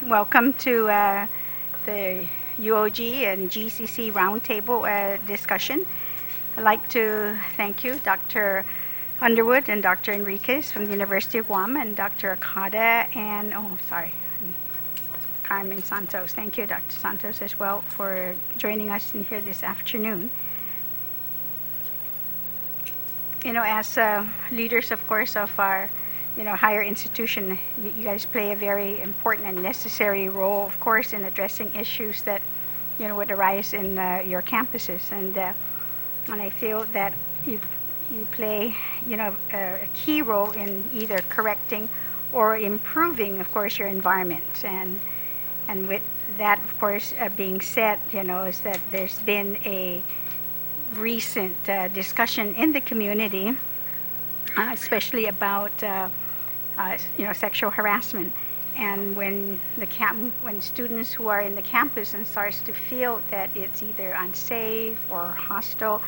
welcome to the UOG and GCC roundtable discussion. I'd like to thank you, Dr. Underwood and Dr. Enriquez from the University of Guam, and Dr. Okada and, Carmen Santos. Thank you, Dr. Santos, as well, for joining us in here this afternoon. You know, as leaders, of course, of our higher institution, you guys play a very important and necessary role, of course, in addressing issues that would arise in your campuses, and I feel that you play a key role in either correcting or improving, of course, your environment. And with that, of course, being said, is that there's been a recent discussion in the community, especially about sexual harassment. And when students who are in the campus and starts to feel that it's either unsafe or hostile,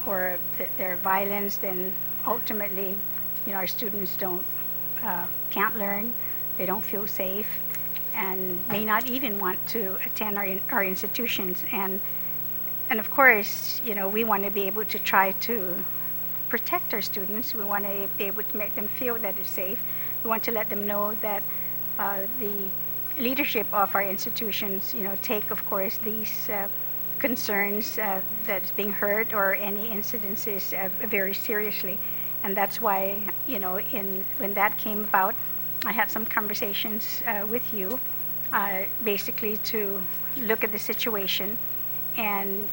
or that they're violence, then ultimately, our students can't learn, they don't feel safe, and may not even want to attend our institutions. And of course, we want to be able to try to protect our students. We want to be able to make them feel that it's safe. We want to let them know that the leadership of our institutions, take, of course, these concerns that's being heard or any incidences very seriously. And that's why, when that came about, I had some conversations with you, basically to look at the situation and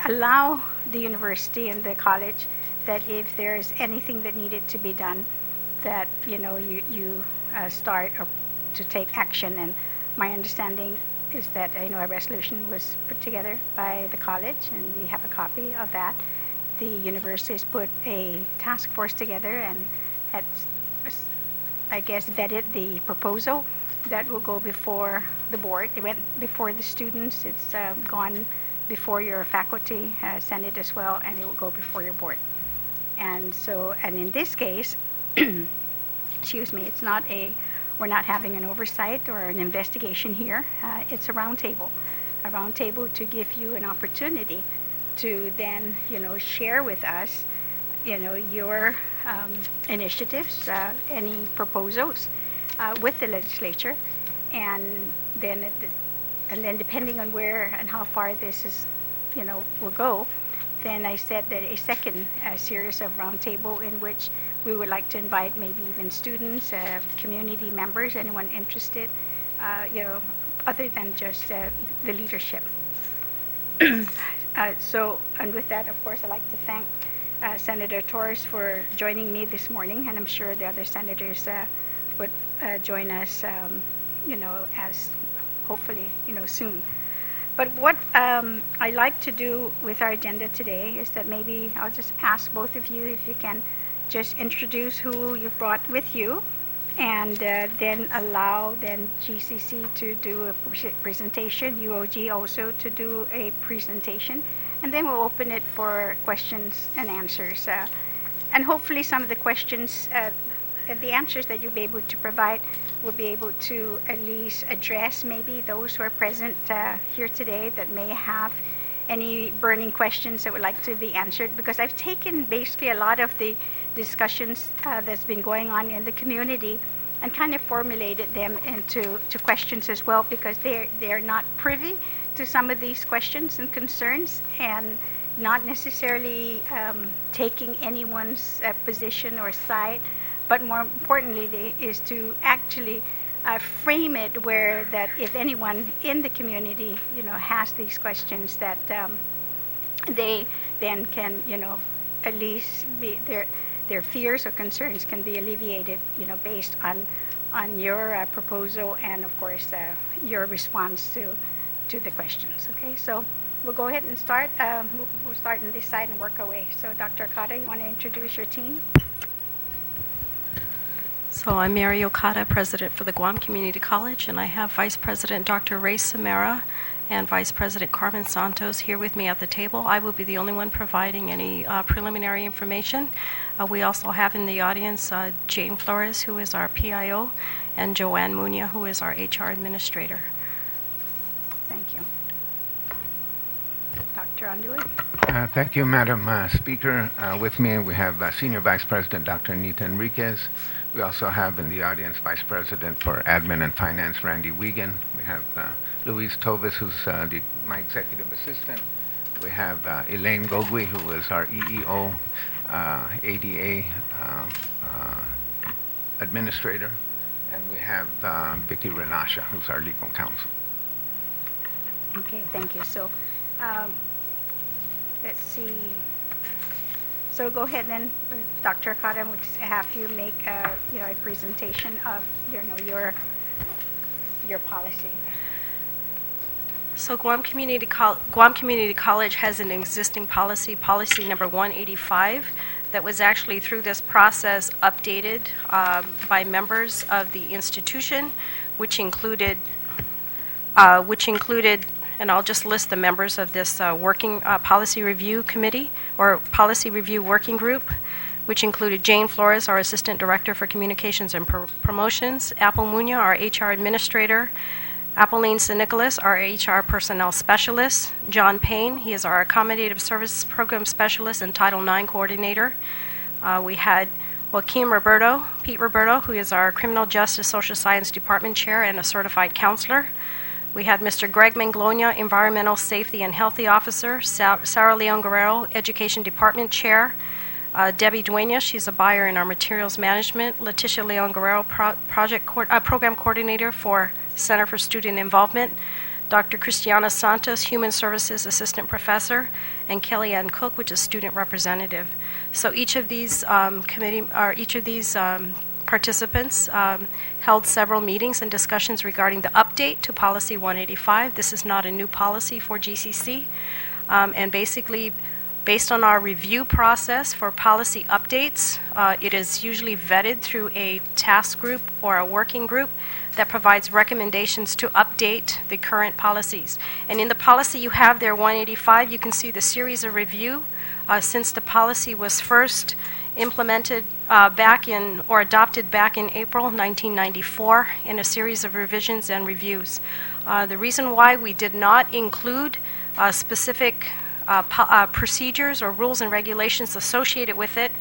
allow the university and the college that if there's anything that needed to be done, that you start to take action. And my understanding is that a resolution was put together by the college, and we have a copy of that. The university has put a task force together and had, I guess, vetted the proposal that will go before the board. It went before the students. It's gone before your faculty senate as well, and it will go before your board. And so, and in this case, excuse me, we're not having an oversight or an investigation here. It's a roundtable to give you an opportunity to then, share with us, your initiatives, any proposals with the legislature, and then depending on where and how far this is, will go, then I said that a second series of roundtable in which we would like to invite maybe even students, community members, anyone interested, other than just the leadership. And with that, of course, I'd like to thank Senator Torres for joining me this morning, and I'm sure the other senators would join us, as hopefully, soon. But what I like to do with our agenda today is that maybe I'll just ask both of you if you can just introduce who you've brought with you, and then allow GCC to do a presentation, UOG also to do a presentation, and then we'll open it for questions and answers. And hopefully some of the questions, the answers that you'll be able to provide will be able to at least address maybe those who are present here today that may have any burning questions that would like to be answered, because I've taken basically a lot of the discussions that's been going on in the community and kind of formulated them into questions as well, because they're not privy to some of these questions and concerns, and not necessarily taking anyone's position or side, but more importantly is to actually frame it where that if anyone in the community has these questions, that they then can at least be their fears or concerns can be alleviated based on your proposal and of course your response to the questions. Okay, so we'll go ahead and start. We'll start on this side and work our way. So Dr. Okada, you want to introduce your team? So I'm Mary Okada, President for the Guam Community College, and I have Vice President Dr. Ray Samara and Vice President Carmen Santos here with me at the table. I will be the only one providing any preliminary information. We also have in the audience Jane Flores, who is our PIO, and Joanne Munia, who is our HR Administrator. Thank you. Dr. Underwood? Thank you, Madam Speaker. With me, we have Senior Vice President Dr. Anita Enriquez. We also have in the audience Vice President for Admin and Finance, Randy Wiegand. We have Louise Tovis, who's my Executive Assistant. We have Elaine Gogui, who is our EEO ADA Administrator. And we have Vicky Renasha, who's our Legal Counsel. Okay, thank you. So let's see. So go ahead then, Dr. Akata, we'll just have you make a presentation of your policy. So Guam Community College has an existing policy number 185, that was actually through this process updated by members of the institution, which included, and I'll just list the members of this working policy review committee or policy review working group, which included Jane Flores, our Assistant Director for Communications and Promotions, Apple Munia, our HR Administrator, Apolline St. Nicholas, our HR Personnel Specialist, John Payne, he is our Accommodative Services Program Specialist and Title IX Coordinator. We had Joaquin Roberto, Pete Roberto, who is our Criminal Justice Social Science Department Chair and a Certified Counselor. We had Mr. Greg Manglonia, Environmental Safety and Healthy Officer, Sarah Leon Guerrero, Education Department Chair, Debbie Duenas, she's a buyer in our Materials Management, Leticia Leon Guerrero, Program Coordinator for Center for Student Involvement, Dr. Christiana Santos, Human Services Assistant Professor, and Kelly Ann Cook, which is Student Representative. So each of these participants held several meetings and discussions regarding the update to Policy 185. This is not a new policy for GCC, and basically, based on our review process for policy updates, it is usually vetted through a task group or a working group that provides recommendations to update the current policies. And in the policy you have there, 185, you can see the series of review since the policy was first implemented adopted back in April 1994 in a series of revisions and reviews. The reason why we did not include specific procedures or rules and regulations associated with it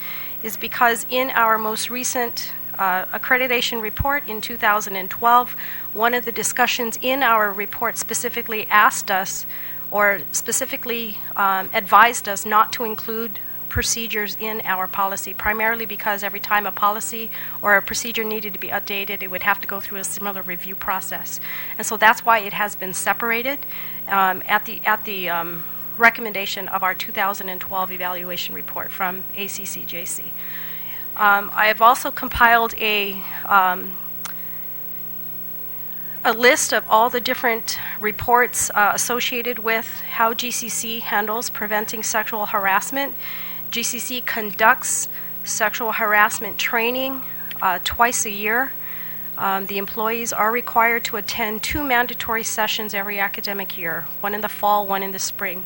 is because in our most recent accreditation report in 2012, one of the discussions in our report specifically asked us or specifically advised us not to include procedures in our policy, primarily because every time a policy or a procedure needed to be updated, it would have to go through a similar review process. And so that's why it has been separated at the recommendation of our 2012 evaluation report from ACCJC. I have also compiled a list of all the different reports associated with how GCC handles preventing sexual harassment. GCC conducts sexual harassment training twice a year. The employees are required to attend 2 mandatory sessions every academic year, one in the fall, one in the spring.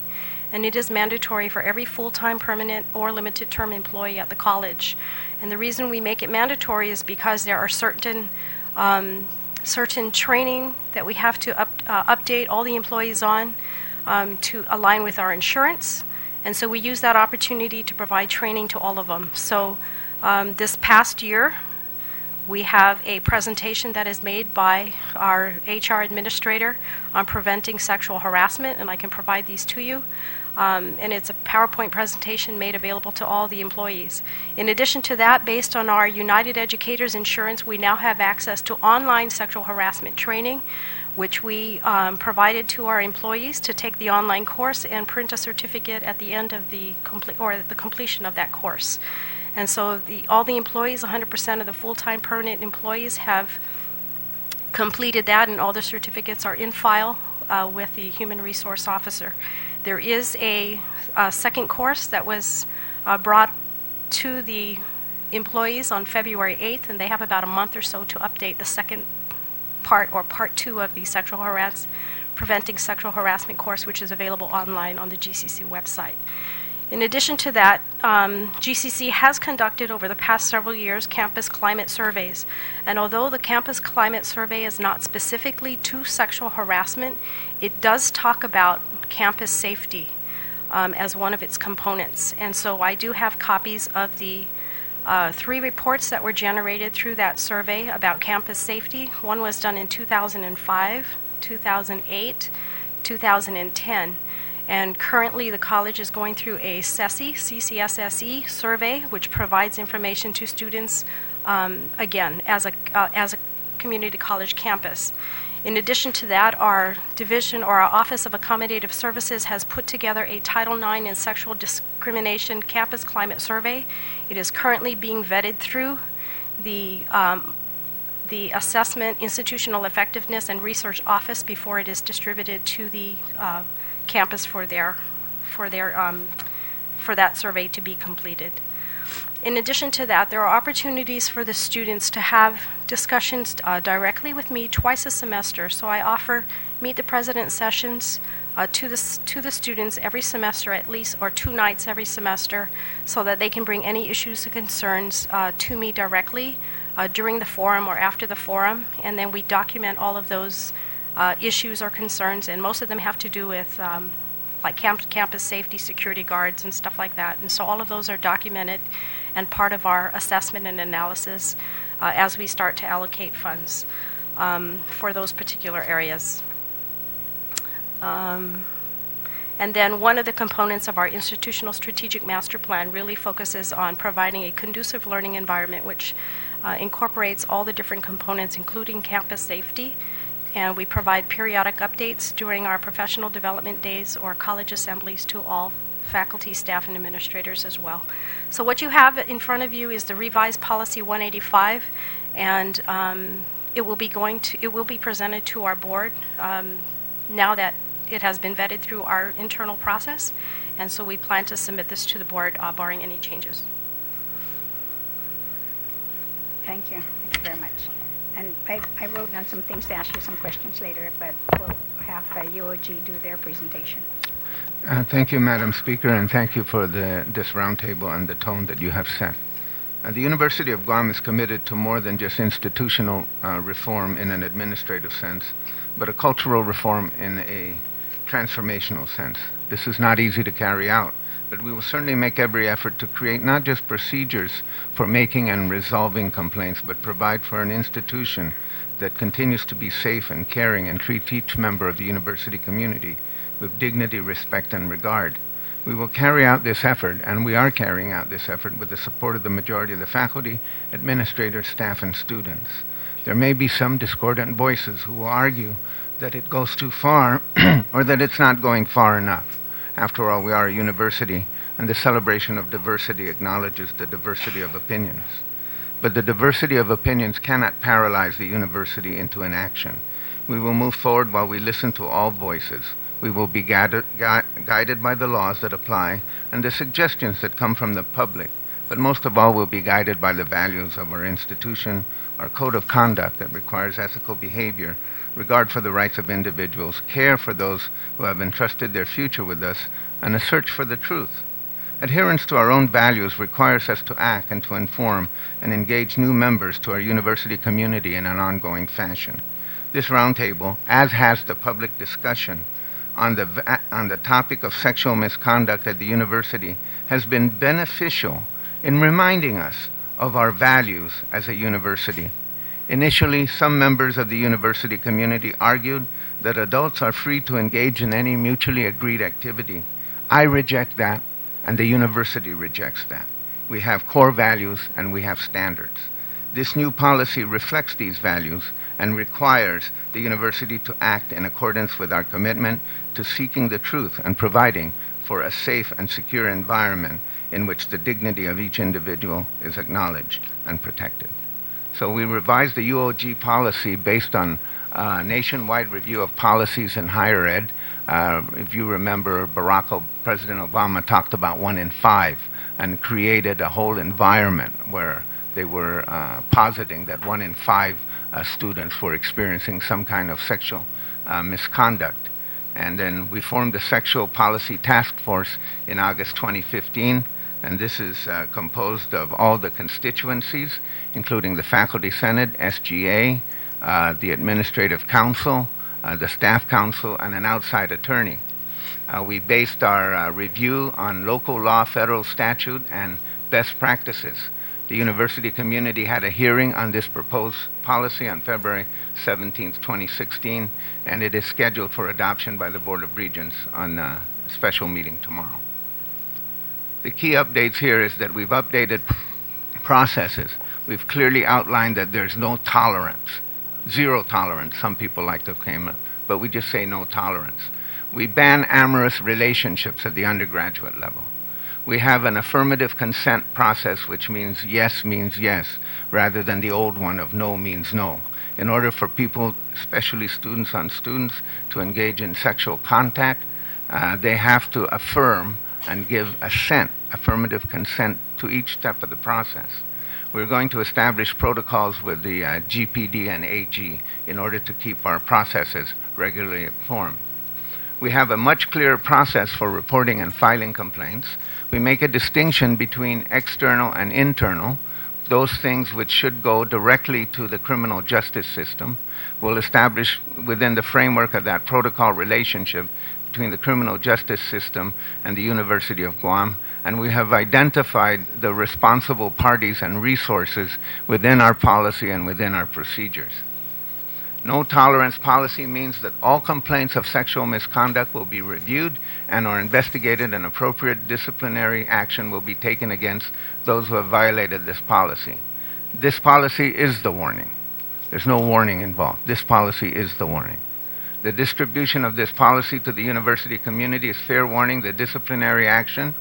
And it is mandatory for every full-time, permanent, or limited-term employee at the college. And the reason we make it mandatory is because there are certain training that we have to update all the employees on to align with our insurance. And so we use that opportunity to provide training to all of them. So this past year, we have a presentation that is made by our HR administrator on preventing sexual harassment, and I can provide these to you. And it's a PowerPoint presentation made available to all the employees. In addition to that, based on our United Educators Insurance, we now have access to online sexual harassment training, which we provided to our employees to take the online course and print a certificate at the end of the completion of that course. And so all the employees, 100% of the full-time permanent employees have completed that, and all the certificates are in file with the Human Resource Officer. There is a second course that was brought to the employees on February 8th, and they have about a month or so to update the second part or part 2 of the sexual Preventing Sexual Harassment course, which is available online on the GCC website. In addition to that, GCC has conducted over the past several years campus climate surveys. And although the campus climate survey is not specifically to sexual harassment, it does talk about campus safety as one of its components. And so I do have copies of the 3 reports that were generated through that survey about campus safety. One was done in 2005, 2008, 2010. And currently the college is going through a CCSSE survey, which provides information to students, again, as a community college campus. In addition to that, our division, or our Office of Accommodative Services, has put together a Title IX and Sexual Discrimination Campus Climate Survey. It is currently being vetted through the Assessment, Institutional Effectiveness, and Research Office before it is distributed to the campus for that survey to be completed. In addition to that, there are opportunities for the students to have discussions directly with me twice a semester. So I offer Meet the President sessions to the students every semester at least, or 2 nights every semester, so that they can bring any issues or concerns to me directly during the forum or after the forum, and then we document all of those issues or concerns, and most of them have to do with like campus safety, security guards, and stuff like that. And so all of those are documented and part of our assessment and analysis as we start to allocate funds for those particular areas. And then one of the components of our institutional strategic master plan really focuses on providing a conducive learning environment, which incorporates all the different components, including campus safety. And we provide periodic updates during our professional development days or college assemblies to all faculty, staff, and administrators as well. So what you have in front of you is the revised Policy 185, and it will be presented to our board now that it has been vetted through our internal process, and so we plan to submit this to the board barring any changes. Thank you. Thank you very much. And I wrote down some things to ask you some questions later, but we'll have UOG do their presentation. Thank you, Madam Speaker, and thank you for this roundtable and the tone that you have set. The University of Guam is committed to more than just institutional reform in an administrative sense, but a cultural reform in a transformational sense. This is not easy to carry out, but we will certainly make every effort to create not just procedures for making and resolving complaints, but provide for an institution that continues to be safe and caring and treat each member of the university community with dignity, respect, and regard. We will carry out this effort, and we are carrying out this effort with the support of the majority of the faculty, administrators, staff, and students. There may be some discordant voices who will argue that it goes too far or that it's not going far enough. After all, we are a university, and the celebration of diversity acknowledges the diversity of opinions. But the diversity of opinions cannot paralyze the university into inaction. We will move forward while we listen to all voices. We will be guided by the laws that apply and the suggestions that come from the public. But most of all, we'll be guided by the values of our institution, our code of conduct that requires ethical behavior, regard for the rights of individuals, care for those who have entrusted their future with us, and a search for the truth. Adherence to our own values requires us to act and to inform and engage new members to our university community in an ongoing fashion. This roundtable, as has the public discussion on the topic of sexual misconduct at the university, has been beneficial in reminding us of our values as a university. Initially, some members of the university community argued that adults are free to engage in any mutually agreed activity. I reject that, and the university rejects that. We have core values and we have standards. This new policy reflects these values and requires the university to act in accordance with our commitment to seeking the truth and providing for a safe and secure environment in which the dignity of each individual is acknowledged and protected. So we revised the UOG policy based on a nationwide review of policies in higher ed. If you remember, President Obama talked about 1 in 5 and created a whole environment where they were positing that 1 in 5 students were experiencing some kind of sexual misconduct. And then we formed the Sexual Policy Task Force in August 2015, and this is composed of all the constituencies, including the Faculty Senate, SGA, the Administrative Council, the Staff Council, and an outside attorney. We based our review on local law, federal statute, and best practices. The university community had a hearing on this proposed policy on February 17, 2016, and it is scheduled for adoption by the Board of Regents on a special meeting tomorrow. The key updates here is that we've updated processes. We've clearly outlined that there's no tolerance, zero tolerance, some people like to claim it, but we just say no tolerance. We ban amorous relationships at the undergraduate level. We have an affirmative consent process, which means yes, rather than the old one of no means no. In order for people, especially students on students, to engage in sexual contact, they have to affirm and give assent, affirmative consent, to each step of the process. We're going to establish protocols with the GPD and AG in order to keep our processes regularly informed. We have a much clearer process for reporting and filing complaints. We make a distinction between external and internal, those things which should go directly to the criminal justice system. We'll establish within the framework of that protocol relationship between the criminal justice system and the University of Guam, and we have identified the responsible parties and resources within our policy and within our procedures. No tolerance policy means that all complaints of sexual misconduct will be reviewed and are investigated, and appropriate disciplinary action will be taken against those who have violated this policy. This policy is the warning. There's no warning involved. This policy is the warning. The distribution of this policy to the university community is fair warning. The disciplinary action,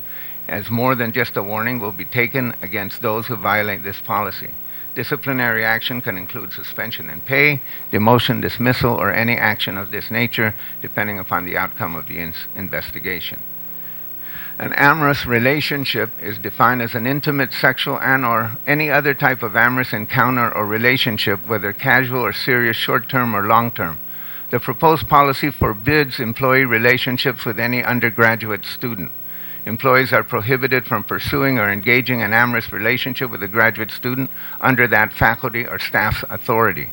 as more than just a warning, will be taken against those who violate this policy. Disciplinary action can include suspension and pay, demotion, dismissal, or any action of this nature, depending upon the outcome of the investigation. An amorous relationship is defined as an intimate sexual and/or any other type of amorous encounter or relationship, whether casual or serious, short-term or long-term. The proposed policy forbids employee relationships with any undergraduate student. Employees are prohibited from pursuing or engaging in an amorous relationship with a graduate student under that faculty or staff's authority.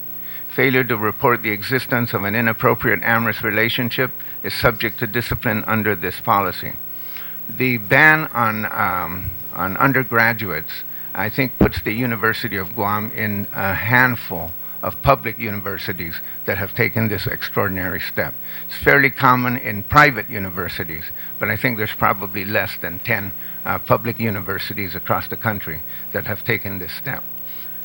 Failure to report the existence of an inappropriate amorous relationship is subject to discipline under this policy. The ban on undergraduates, I think, puts the University of Guam in a handful of public universities that have taken this extraordinary step. It's fairly common in private universities, but I think there's probably less than 10 public universities across the country that have taken this step.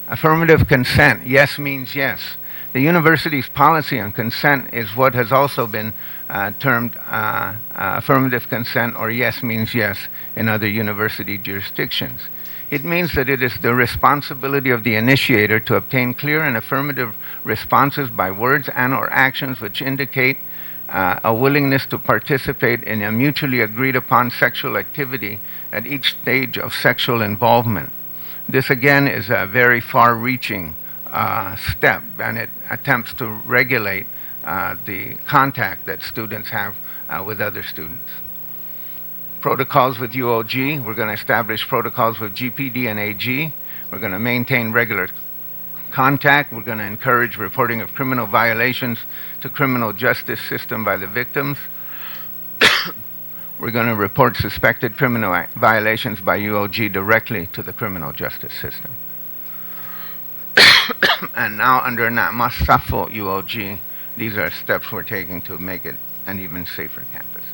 Affirmative consent, yes means yes. The university's policy on consent is what has also been termed affirmative consent, or yes means yes, in other university jurisdictions. It means that it is the responsibility of the initiator to obtain clear and affirmative responses by words and/or actions which indicate a willingness to participate in a mutually agreed upon sexual activity at each stage of sexual involvement. This again is a very far-reaching step, and it attempts to regulate the contact that students have with other students. Protocols with UOG, we're going to establish protocols with GPD and AG. We're going to maintain regular contact. We're going to encourage reporting of criminal violations to criminal justice system by the victims. We're going to report suspected criminal violations by UOG directly to the criminal justice system. And now under Namasafo UOG, these are steps we're taking to make it an even safer campus.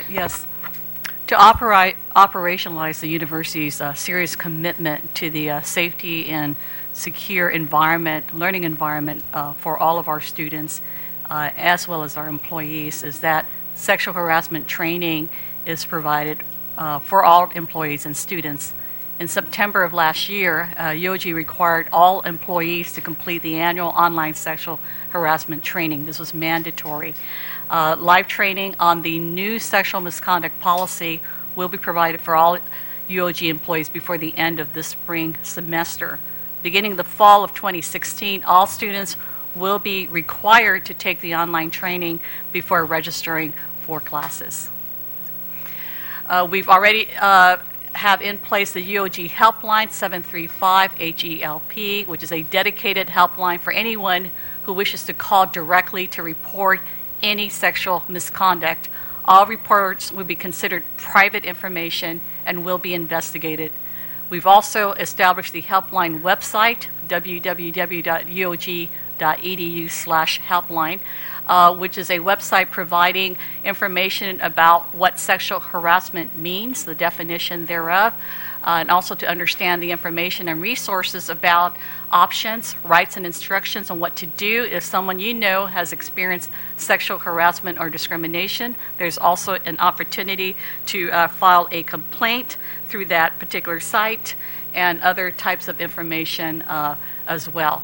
Yes. To operationalize the university's serious commitment to the safety and secure environment, learning environment for all of our students, as well as our employees, is that sexual harassment training is provided for all employees and students. In September of last year, UOG required all employees to complete the annual online sexual harassment training. This was mandatory. Live training on the new sexual misconduct policy will be provided for all UOG employees before the end of this spring semester. Beginning the fall of 2016, all students will be required to take the online training before registering for classes. We've already have in place the UOG helpline 735-HELP, which is a dedicated helpline for anyone who wishes to call directly to report any sexual misconduct. All reports will be considered private information and will be investigated. We've also established the helpline website, www.uog.edu/helpline, which is a website providing information about what sexual harassment means, the definition thereof, and also to understand the information and resources about options, rights, and instructions on what to do if someone you know has experienced sexual harassment or discrimination. There's also an opportunity to file a complaint through that particular site and other types of information as well.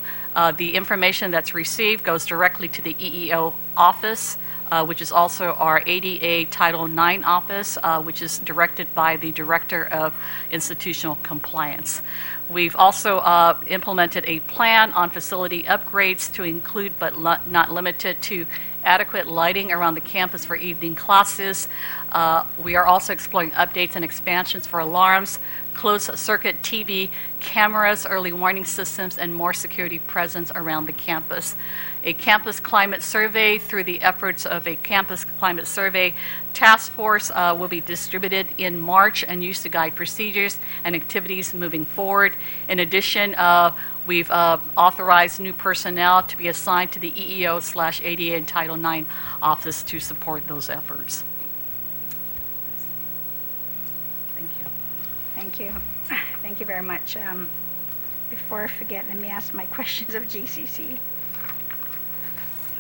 The information that's received goes directly to the EEO office, which is also our ADA Title IX office, which is directed by the Director of Institutional Compliance. We've also implemented a plan on facility upgrades to include, but not limited to, adequate lighting around the campus for evening classes. We are also exploring updates and expansions for alarms, closed-circuit TV cameras, early warning systems, and more security presence around the campus. A campus climate survey through the efforts of a campus climate survey task force will be distributed in March and used to guide procedures and activities moving forward. In addition, we've authorized new personnel to be assigned to the EEO/ADA and Title IX office to support those efforts. Thank you. Thank you. Thank you very much. Before I forget, let me ask my questions of GCC.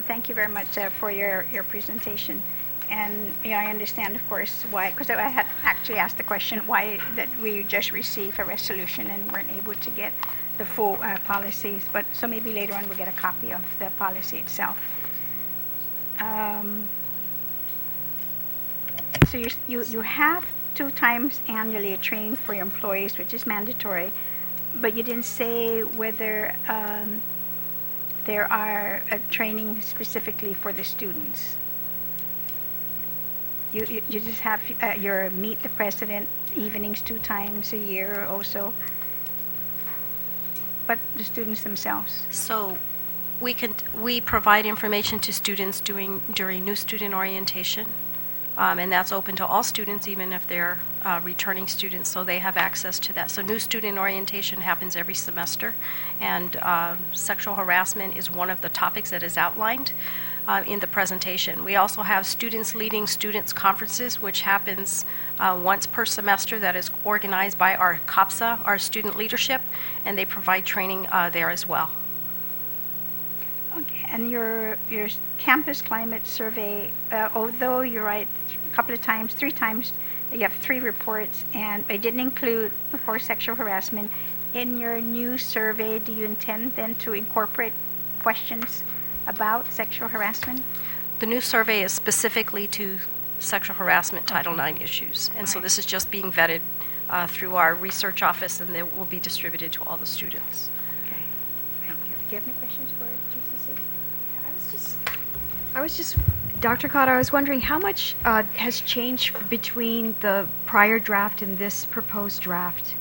Thank you very much for your presentation. And I understand, of course, why, because I had actually asked the question why that we just received a resolution and weren't able to get the full policies. But so maybe later on we'll get a copy of the policy itself. So you have 2 times annually a training for your employees, which is mandatory, but you didn't say whether there are a training specifically for the students. You just have your meet the president evenings 2 times a year also, but the students themselves. So we provide information to students during new student orientation, and that's open to all students, even if they're returning students, so they have access to that. So new student orientation happens every semester, and sexual harassment is one of the topics that is outlined in the presentation. We also have students leading students conferences, which happens once per semester, that is organized by our COPSA, our student leadership, and they provide training there as well. Okay, and your campus climate survey, although you're right, a couple of times, 3 times, you have 3 reports, and it didn't include, of course, sexual harassment. In your new survey, do you intend then to incorporate questions about sexual harassment? The new survey is specifically to sexual harassment Title IX issues, and so this is just being vetted through our research office, and it will be distributed to all the students. Okay, thank you. Do you have any questions for GCC? I was just, Dr. Cotta, I was wondering how much has changed between the prior draft and this proposed draft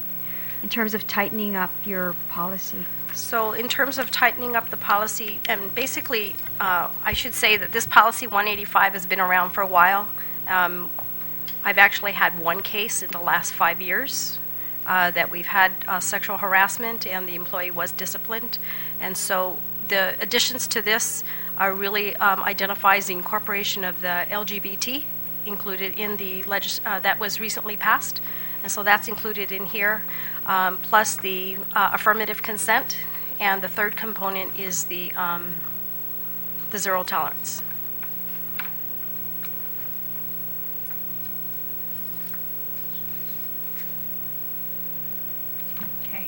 in terms of tightening up your policy? So in terms of tightening up the policy, and basically I should say that this policy 185 has been around for a while. I've actually had 1 case in the last 5 years that we've had sexual harassment, and the employee was disciplined. And so the additions to this are really identifies the incorporation of the LGBT included in the that was recently passed. And so that's included in here, plus the affirmative consent, and the third component is the zero tolerance. Okay.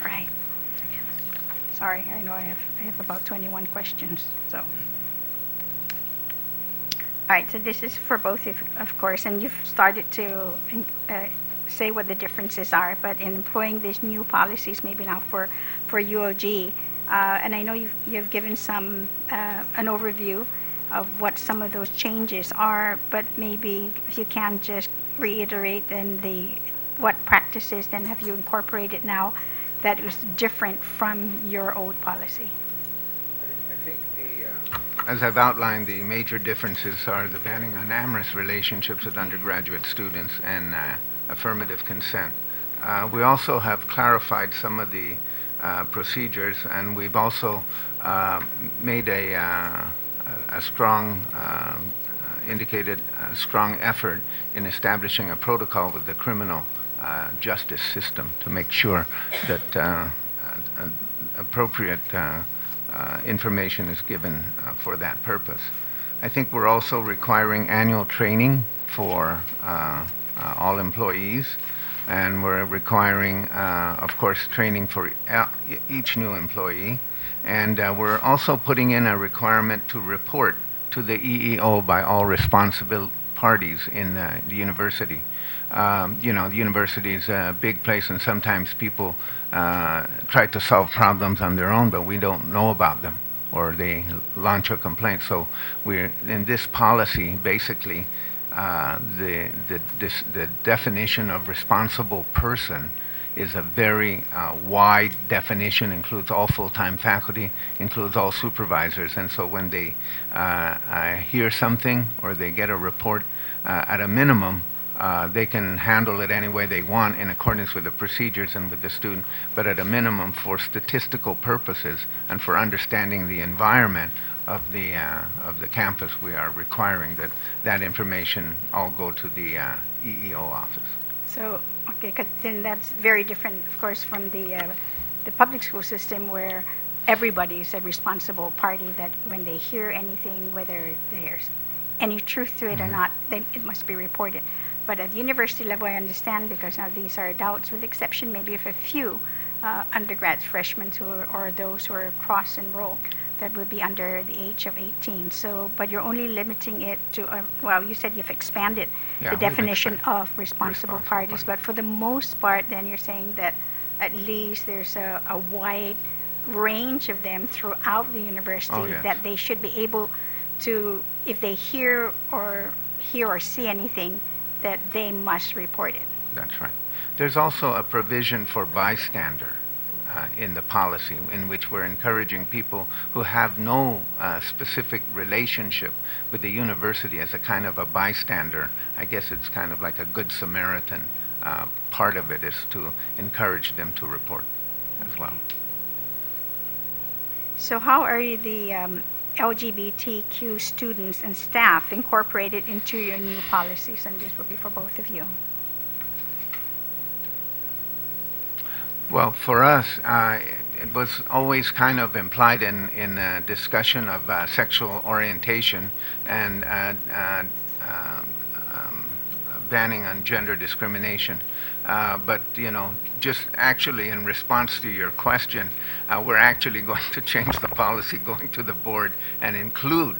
All right. Sorry, I know I have about 21 questions, so. All right, so this is for both of course, and you've started to say what the differences are, but in employing these new policies, maybe now for UOG, and I know you've given some an overview of what some of those changes are, but maybe if you can just reiterate then what practices then have you incorporated now that is different from your old policy? I think as I've outlined, the major differences are the banning on amorous relationships with undergraduate students and affirmative consent. We also have clarified some of the procedures, and we've also made a strong, indicated a strong effort in establishing a protocol with the criminal justice system to make sure that appropriate information is given for that purpose. I think we're also requiring annual training for all employees, and we're requiring, of course, training for each new employee. And we're also putting in a requirement to report to the EEO by all responsible parties in the university. The university is a big place, and sometimes people try to solve problems on their own, but we don't know about them, or they launch a complaint. So we're in this policy, basically, the definition of responsible person is a very wide definition, includes all full-time faculty, includes all supervisors. And so when they hear something or they get a report, at a minimum, they can handle it any way they want in accordance with the procedures and with the student, but at a minimum, for statistical purposes and for understanding the environment of the campus, we are requiring that information all go to the EEO office. So, okay, 'cause then that's very different, of course, from the public school system, where everybody is a responsible party, that when they hear anything, whether there's any truth to it or not, then it must be reported. But at the university level, I understand, because now these are adults, with the exception maybe of a few undergrads, freshmen, or those who are cross-enrolled, that would be under the age of 18. So, but you're only limiting it to, well, you said you've expanded the definition of responsible parties, but for the most part, then you're saying that at least there's a wide range of them throughout the university, that they should be able to, if they hear or see anything, that they must report it. That's right. There's also a provision for bystander in the policy, in which we're encouraging people who have no specific relationship with the university as a kind of a bystander. I guess it's kind of like a Good Samaritan. Part of it is to encourage them to report as well. So how are the LGBTQ students and staff incorporated into your new policies? And this will be for both of you. Well, for us, it was always kind of implied in a discussion of sexual orientation and banning on gender discrimination. But, just actually in response to your question, we're actually going to change the policy going to the board and include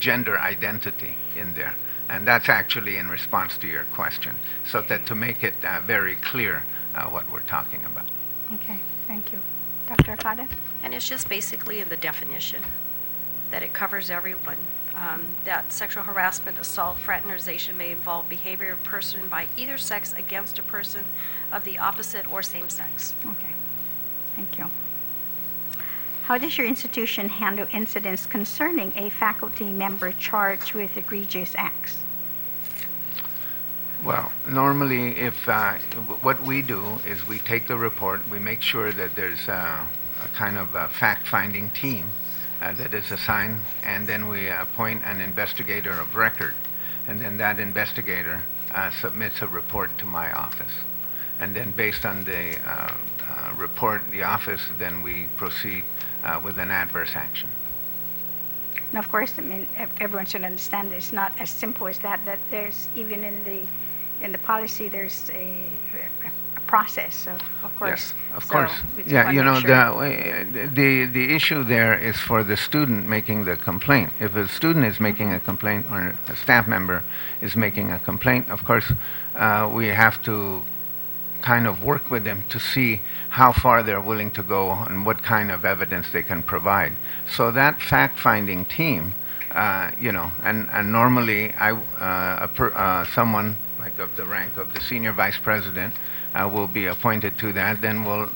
gender identity in there. And that's actually in response to your question, so that to make it very clear what we're talking about. Okay, thank you. Dr. Akada? And it's just basically in the definition that it covers everyone. That sexual harassment, assault, fraternization may involve behavior of a person by either sex against a person of the opposite or same sex. Okay, thank you. How does your institution handle incidents concerning a faculty member charged with egregious acts? Well, normally, if what we do is we take the report, we make sure that there's a kind of a fact-finding team that is assigned, and then we appoint an investigator of record, and then that investigator submits a report to my office. And then based on the report, the office, then we proceed with an adverse action. And of course, I mean, everyone should understand it's not as simple as that, that there's, even in the policy, there's a process, of course. Yes, of So course. we just Yeah, wanna you know, make sure. the issue there is for the student making the complaint. If a student is making a complaint or a staff member is making a complaint, of course, we have to kind of work with them to see how far they're willing to go and what kind of evidence they can provide. So that fact-finding team, you know, and normally someone like of the rank of the senior vice president will be appointed to that. Then we'll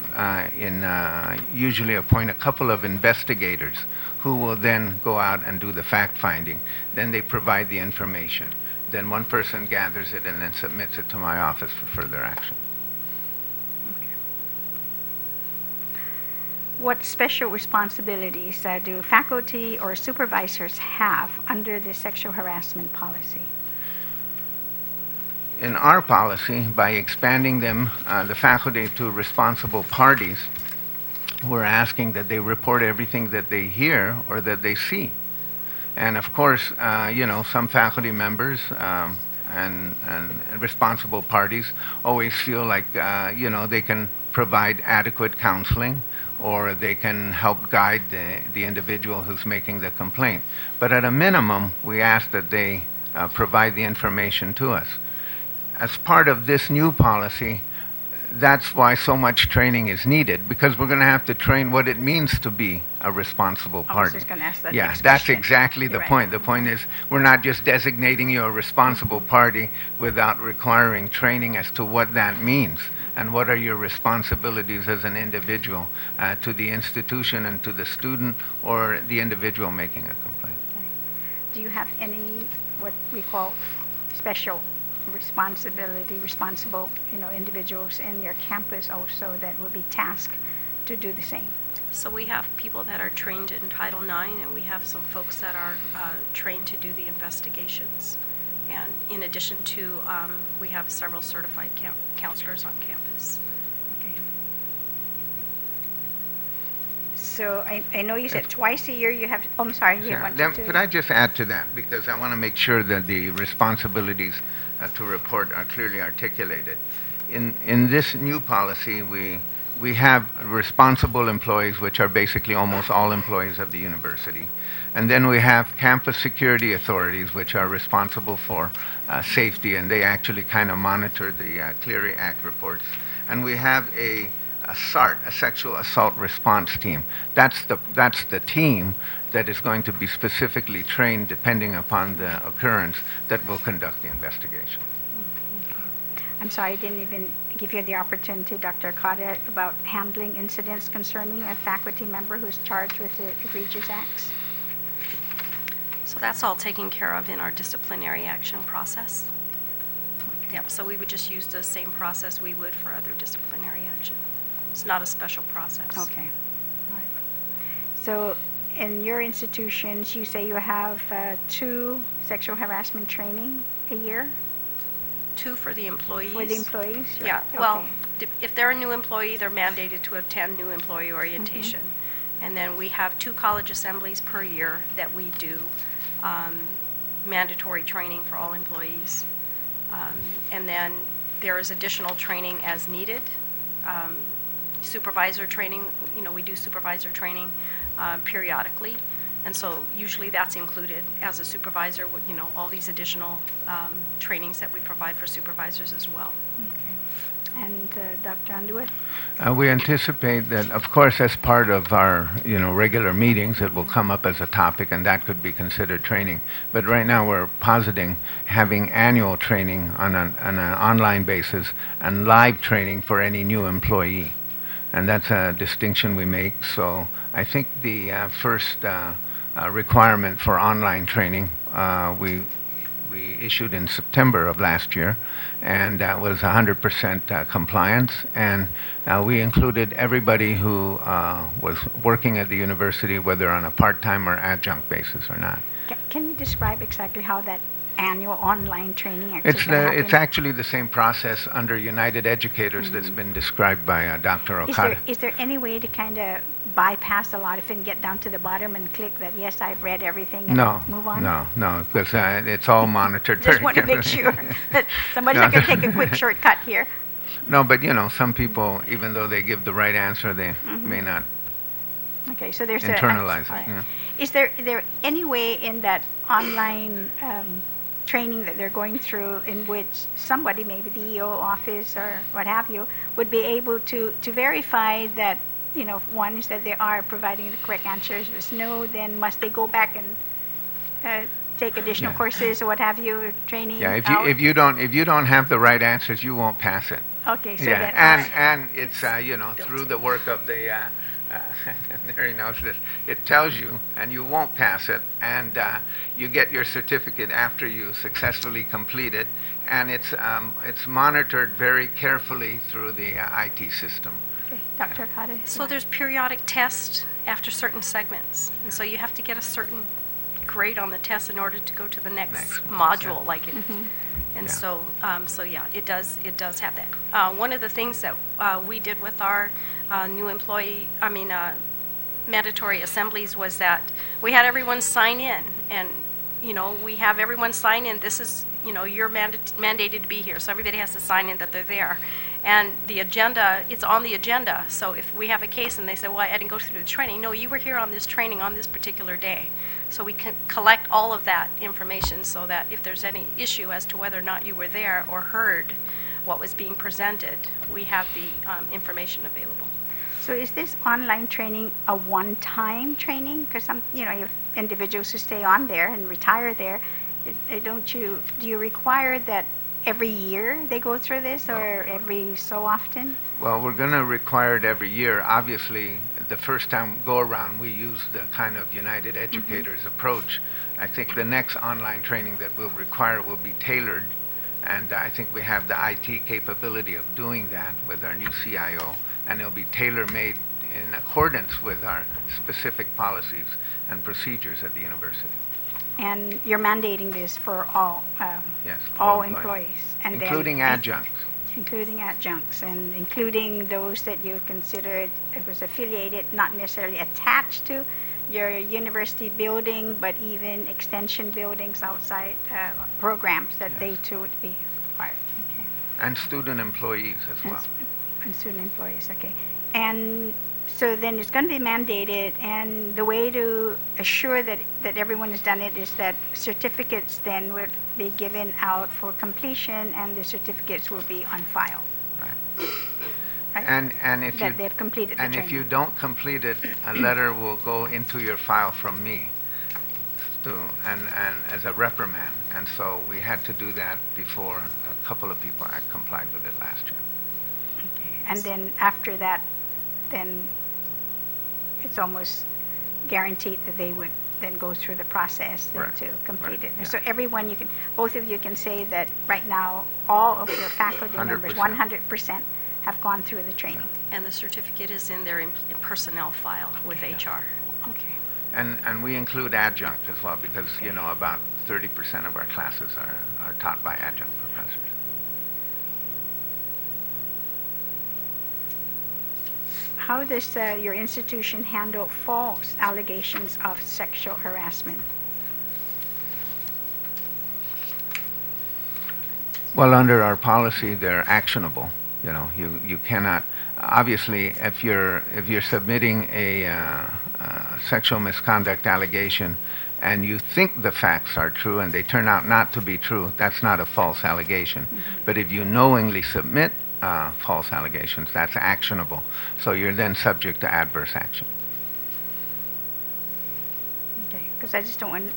usually appoint a couple of investigators who will then go out and do the fact-finding. Then they provide the information. Then one person gathers it and then submits it to my office for further action. What special responsibilities do faculty or supervisors have under the sexual harassment policy? In our policy, by expanding them, the faculty to responsible parties, we're asking that they report everything that they hear or that they see. And of course, you know, some faculty members and responsible parties always feel like, you know, they can provide adequate counseling or they can help guide the individual who's making the complaint. But at a minimum, we ask that they provide the information to us. As part of this new policy, that's why so much training is needed, because we're going to have to train what it means to be a responsible party. I was just going to ask that Yeah, next that's question. exactly the You're right. point. The point is we're not just designating you a responsible party without requiring training as to what that means and what are your responsibilities as an individual to the institution and to the student or the individual making a complaint. Okay. Do you have any, what we call special responsible, you know, individuals in your campus also that will be tasked to do the same? So we have people that are trained in Title IX, and we have some folks that are trained to do the investigations. And in addition to, we have several certified counselors on campus. Okay. So I know you said twice a year you have, oh, I'm sorry, you Yeah, wanted to. could I just add to that, because I want to make sure that the responsibilities to report are clearly articulated. In this new policy, we have responsible employees, which are basically almost all employees of the university. And then we have campus security authorities, which are responsible for safety, and they actually kind of monitor the Clery Act reports. And we have a SART, a sexual assault response team. That's the team that is going to be specifically trained, depending upon the occurrence, that will conduct the investigation. I'm sorry, I didn't even give you the opportunity, Dr. Cotta, about handling incidents concerning a faculty member who's charged with the egregious acts. So that's all taken care of in our disciplinary action process. Yep, so we would just use the same process we would for other disciplinary action. It's not a special process. Okay. All right. So in your institutions, you say you have 2 sexual harassment training a year 2 for the employees. for the employees? Yeah, Right. well, Okay. if they're a new employee, they're mandated to attend new employee orientation. And then we have 2 college assemblies per year that we do, mandatory training for all employees. And then there is additional training as needed. Supervisor training, you know, we do supervisor training periodically. And so usually that's included as a supervisor, you know, all these additional trainings that we provide for supervisors as well. Okay. And Dr. Underwood? We anticipate that, of course, as part of our, you know, regular meetings, it will come up as a topic, and that could be considered training. But right now, we're positing having annual training on an online basis and live training for any new employee, and that's a distinction we make. So I think the first requirement for online training we issued in September of last year, and that was 100% compliance. And we included everybody who was working at the university, whether on a part-time or adjunct basis or not. Can you describe exactly how that annual online training actually can happen? It's actually the same process under United Educators that's been described by Dr. Okada. Is there any way to kind of bypass a lot of it and get down to the bottom and click that, yes, I've read everything and move on? No, because it's all monitored. Just very want to make carefully. sure that somebody's not going to take a quick shortcut here. No, but some people, even though they give the right answer, they may not Okay, so there's internalize all it. right. Yeah. Is there any way in that online training that they're going through in which somebody, maybe the EO office or what have you, would be able to verify that, one is that they are providing the correct answers. If it's no, then must they go back and take additional Yeah. courses or what have you, training? Yeah, out? if you don't have the right answers, you won't pass it. Okay, so Yeah, that and it's through the work of the Mary knows this. It tells you, and you won't pass it, and you get your certificate after you successfully complete it, and it's monitored very carefully through the IT system. okay. Dr. Okada? So there's periodic tests after certain segments, and so you have to get a certain grade on the test in order to go to the next module, yeah. like it. And Yeah. so yeah, it does have that. One of the things that we did with our new mandatory assemblies was that we had everyone sign in, and we have everyone sign in. This is you're mandated to be here, so everybody has to sign in that they're there. And the agenda, it's on the agenda. So if we have a case and they say, well, I didn't go through the training. No, you were here on this training on this particular day. So we can collect all of that information so that if there's any issue as to whether or not you were there or heard what was being presented, we have the information available. So is this online training a one-time training? Because you have individuals who stay on there and retire there. Do you require that every year they go through this, or every so often? Well, we're going to require it every year. Obviously, the first time go around, we used the kind of United Educators approach. I think the next online training that we'll require will be tailored, and I think we have the IT capability of doing that with our new CIO, and it'll be tailor-made in accordance with our specific policies and procedures at the university. And you're mandating this for all Yes, all all employees, and including then, adjuncts. including adjuncts, and including those that you considered it was affiliated, not necessarily attached to your university building, but even extension buildings outside programs that they too would be required. Okay. And student employees as well. And student employees, okay. And so then it's going to be mandated, and the way to assure that everyone has done it is that certificates then would be given out for completion, and the certificates will be on file. Right. Right? And if that they've completed the and training. if you don't complete it, a letter will go into your file from me, and as a reprimand. And so we had to do that before a couple of people had complied with it last year. Okay. And then after that, then it's almost guaranteed that they would then go through the process then Right. to complete Right. it. Yeah. So everyone, both of you can say that right now, all of your faculty members, 100%. 100%, have gone through the training. And the certificate is in their personnel file with HR. Okay. And we include adjunct as well, because about 30% of our classes are taught by adjunct professors. How does your institution handle false allegations of sexual harassment? Well, under our policy, they're actionable. You cannot. Obviously, if you're submitting a sexual misconduct allegation, and you think the facts are true and they turn out not to be true, that's not a false allegation. But if you knowingly submit false allegations, that's actionable. So you're then subject to adverse action. Okay, because I just don't want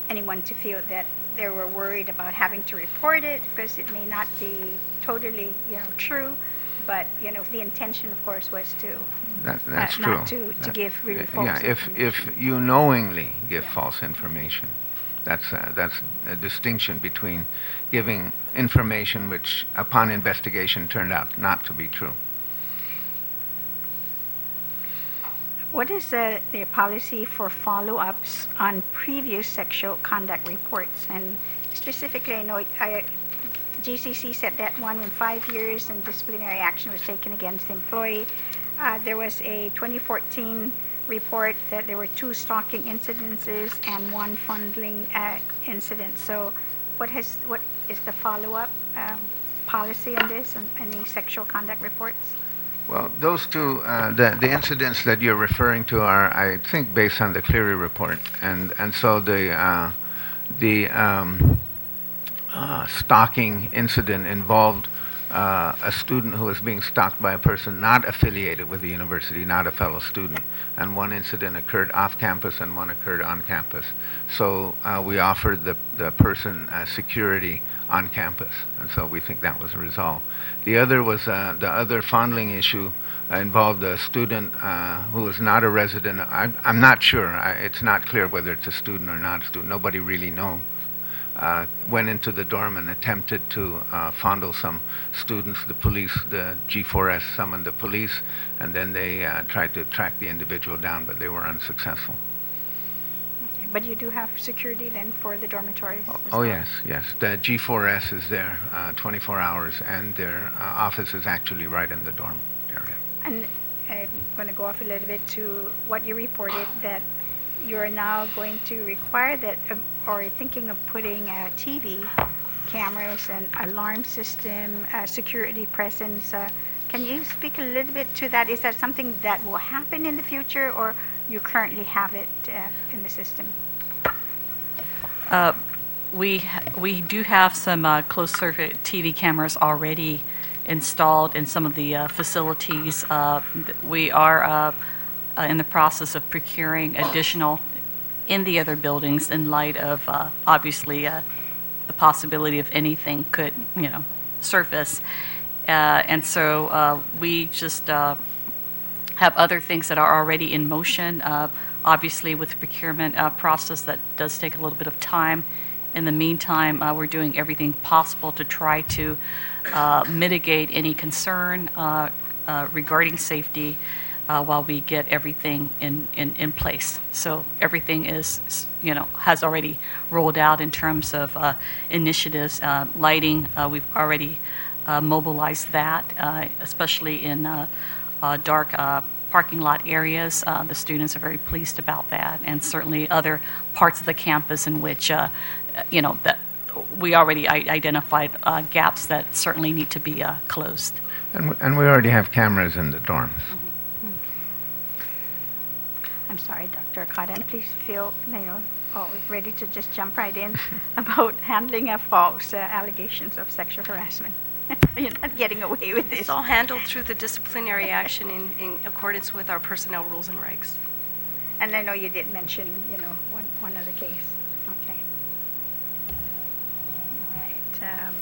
anyone to feel that they were worried about having to report it, because it may not be totally, true. But the intention, of course, was to That's true. not to give really false Yeah, information. if you knowingly give Yeah. false information, that's a distinction between giving information which, upon investigation, turned out not to be true. What is the policy for follow-ups on previous sexual conduct reports? And specifically, I know GCC said that 1 in 5 years and disciplinary action was taken against the employee. There was a 2014 report that there were 2 stalking incidences and 1 fondling incident. So what is the follow-up policy on this, and any sexual conduct reports? Well, those two, the incidents that you're referring to are, I think, based on the Cleary report, and so the stalking incident involved a student who was being stalked by a person not affiliated with the university, not a fellow student, and one incident occurred off campus and one occurred on campus. So we offered the person security on campus, and so we think that was resolved. The other was the other fondling issue involved a student who was not a resident. I'm not sure. It's not clear whether it's a student or not a student. Nobody really knows. Went into the dorm and attempted to fondle some students. The police, the G4S, summoned the police, and then they tried to track the individual down, but they were unsuccessful. Okay. But you do have security then for the dormitories? Oh, yes. The G4S is there 24 hours, and their office is actually right in the dorm area. And I'm going to go off a little bit to what you reported, that you're now going to require that, or thinking of putting TV cameras and alarm system, security presence. Can you speak a little bit to that? Is that something that will happen in the future, or you currently have it in the system? We do have some closed-circuit TV cameras already installed in some of the facilities. We are in the process of procuring additional in the other buildings in light of obviously the possibility of anything could surface, and so we just have other things that are already in motion. Obviously, with the procurement process, that does take a little bit of time. In the meantime, we're doing everything possible to try to mitigate any concern regarding safety while we get everything in place. So everything is, has already rolled out in terms of initiatives. Lighting, we've already mobilized that, especially in dark parking lot areas. The students are very pleased about that, and certainly other parts of the campus in which, that we already identified gaps that certainly need to be closed. And we already have cameras in the dorms. I'm sorry, Dr. Okada, and please feel, ready to just jump right in about handling of false allegations of sexual harassment. You're not getting away with this. It's all handled through the disciplinary action in accordance with our personnel rules and regs. And I know you did mention, one other case. Okay. All right.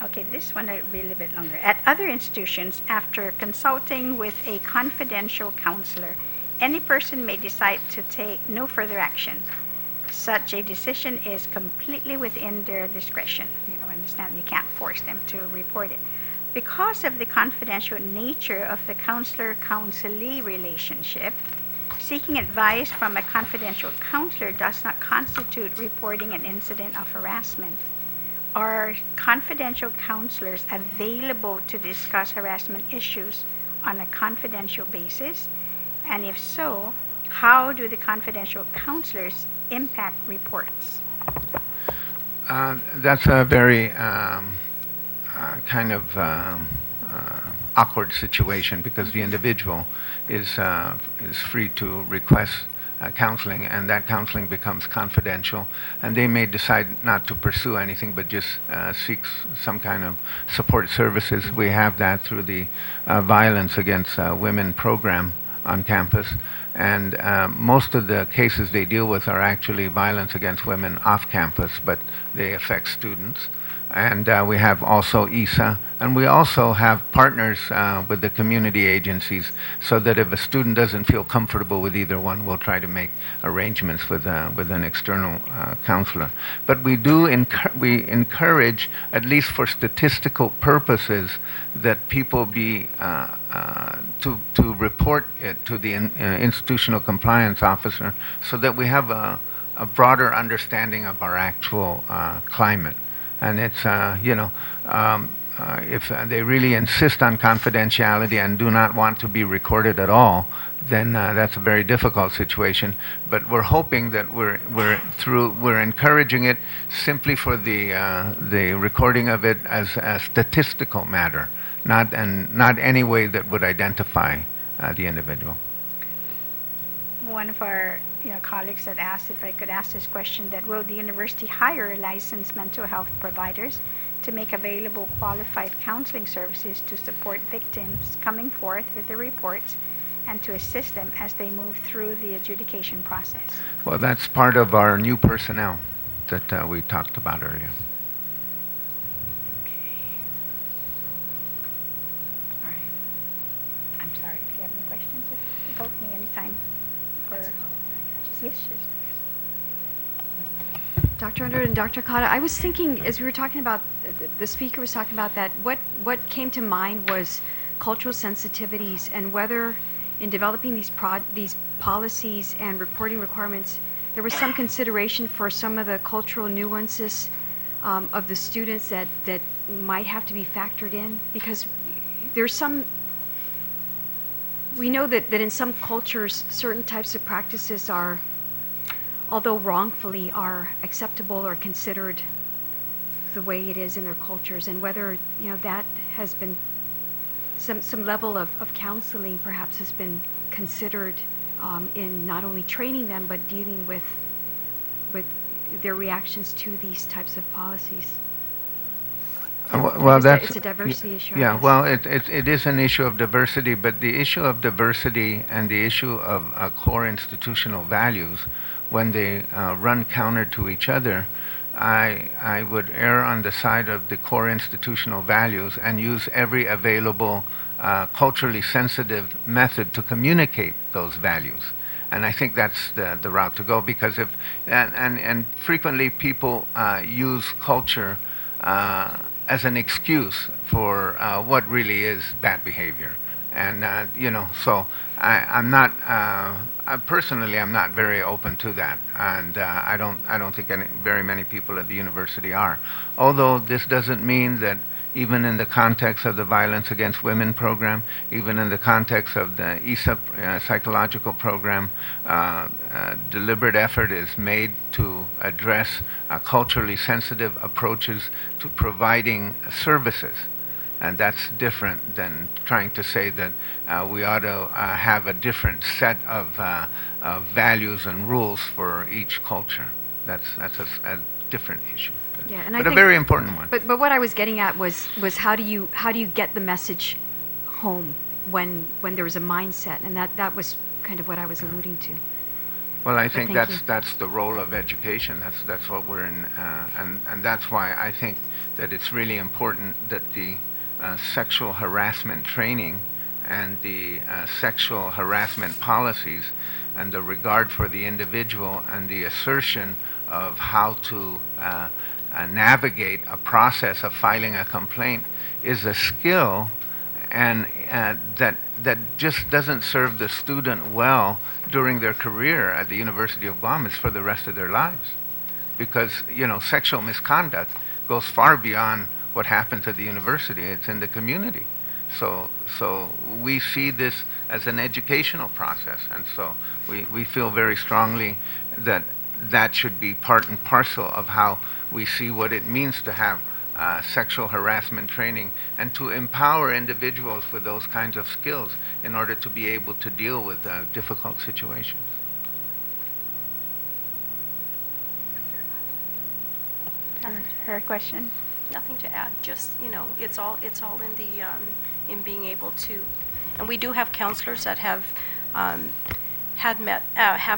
Okay, this one will be a little bit longer. At other institutions, after consulting with a confidential counselor, any person may decide to take no further action. Such a decision is completely within their discretion. Understand you can't force them to report it. Because of the confidential nature of the counselor-counselee relationship, seeking advice from a confidential counselor does not constitute reporting an incident of harassment. Are confidential counselors available to discuss harassment issues on a confidential basis? And if so, how do the confidential counselors impact reports? That's a very kind of awkward situation, because the individual is free to request counseling, and that counseling becomes confidential, and they may decide not to pursue anything but just seek some kind of support services. We have that through the Violence Against Women program on campus, and most of the cases they deal with are actually violence against women off campus, but they affect students. And we have also ESA, and we also have partners with the community agencies, so that if a student doesn't feel comfortable with either one, we'll try to make arrangements with an external counselor. But we do we encourage, at least for statistical purposes, that people be to report it to the institutional compliance officer, so that we have a broader understanding of our actual climate. And it's, if they really insist on confidentiality and do not want to be recorded at all, then that's a very difficult situation. But we're hoping that we're encouraging it simply for the recording of it as a statistical matter, not any way that would identify the individual. One of our colleagues had asked if I could ask this question, that will the university hire licensed mental health providers to make available qualified counseling services to support victims coming forth with their reports and to assist them as they move through the adjudication process? Well, that's part of our new personnel that we talked about earlier. Okay. All right. I'm sorry if you have any questions. Help me anytime. Yes, yes. Dr. Underwood and Dr. Cotta, I was thinking, as we were talking about, the speaker was talking about that, what came to mind was cultural sensitivities, and whether in developing these policies and reporting requirements, there was some consideration for some of the cultural nuances of the students that might have to be factored in, because there's some, we know that in some cultures, certain types of practices are, although wrongfully, are acceptable or considered the way it is in their cultures, and whether that has been some level of counseling perhaps has been considered in not only training them but dealing with their reactions to these types of policies. Well, it's a diversity issue. Yeah, well, it is an issue of diversity, but the issue of diversity and the issue of core institutional values, when they run counter to each other, I would err on the side of the core institutional values and use every available culturally sensitive method to communicate those values. And I think that's the route to go, because and frequently people use culture as an excuse for what really is bad behavior. And so I'm not personally, I'm not very open to that, and I don't think very many people at the university are. Although this doesn't mean that even in the context of the Violence Against Women program, even in the context of the ESA psychological program, deliberate effort is made to address culturally sensitive approaches to providing services. And that's different than trying to say that we ought to have a different set of values and rules for each culture. That's a different issue. Yeah, but a very important one. But what I was getting at was how do you get the message home when there was a mindset, and that was kind of what I was alluding to. Well, I think that's the role of education. That's what we're in, and that's why I think that it's really important that the sexual harassment training and the sexual harassment policies and the regard for the individual and the assertion of how to navigate a process of filing a complaint is a skill, and that just doesn't serve the student well during their career at the University of Guam. It's for the rest of their lives, because sexual misconduct goes far beyond what happens at the university. It's in the community. So we see this as an educational process, and so we feel very strongly that should be part and parcel of how we see what it means to have sexual harassment training, and to empower individuals with those kinds of skills in order to be able to deal with difficult situations. Her question? Nothing to add. Just it's all in the in being able to, and we do have counselors that have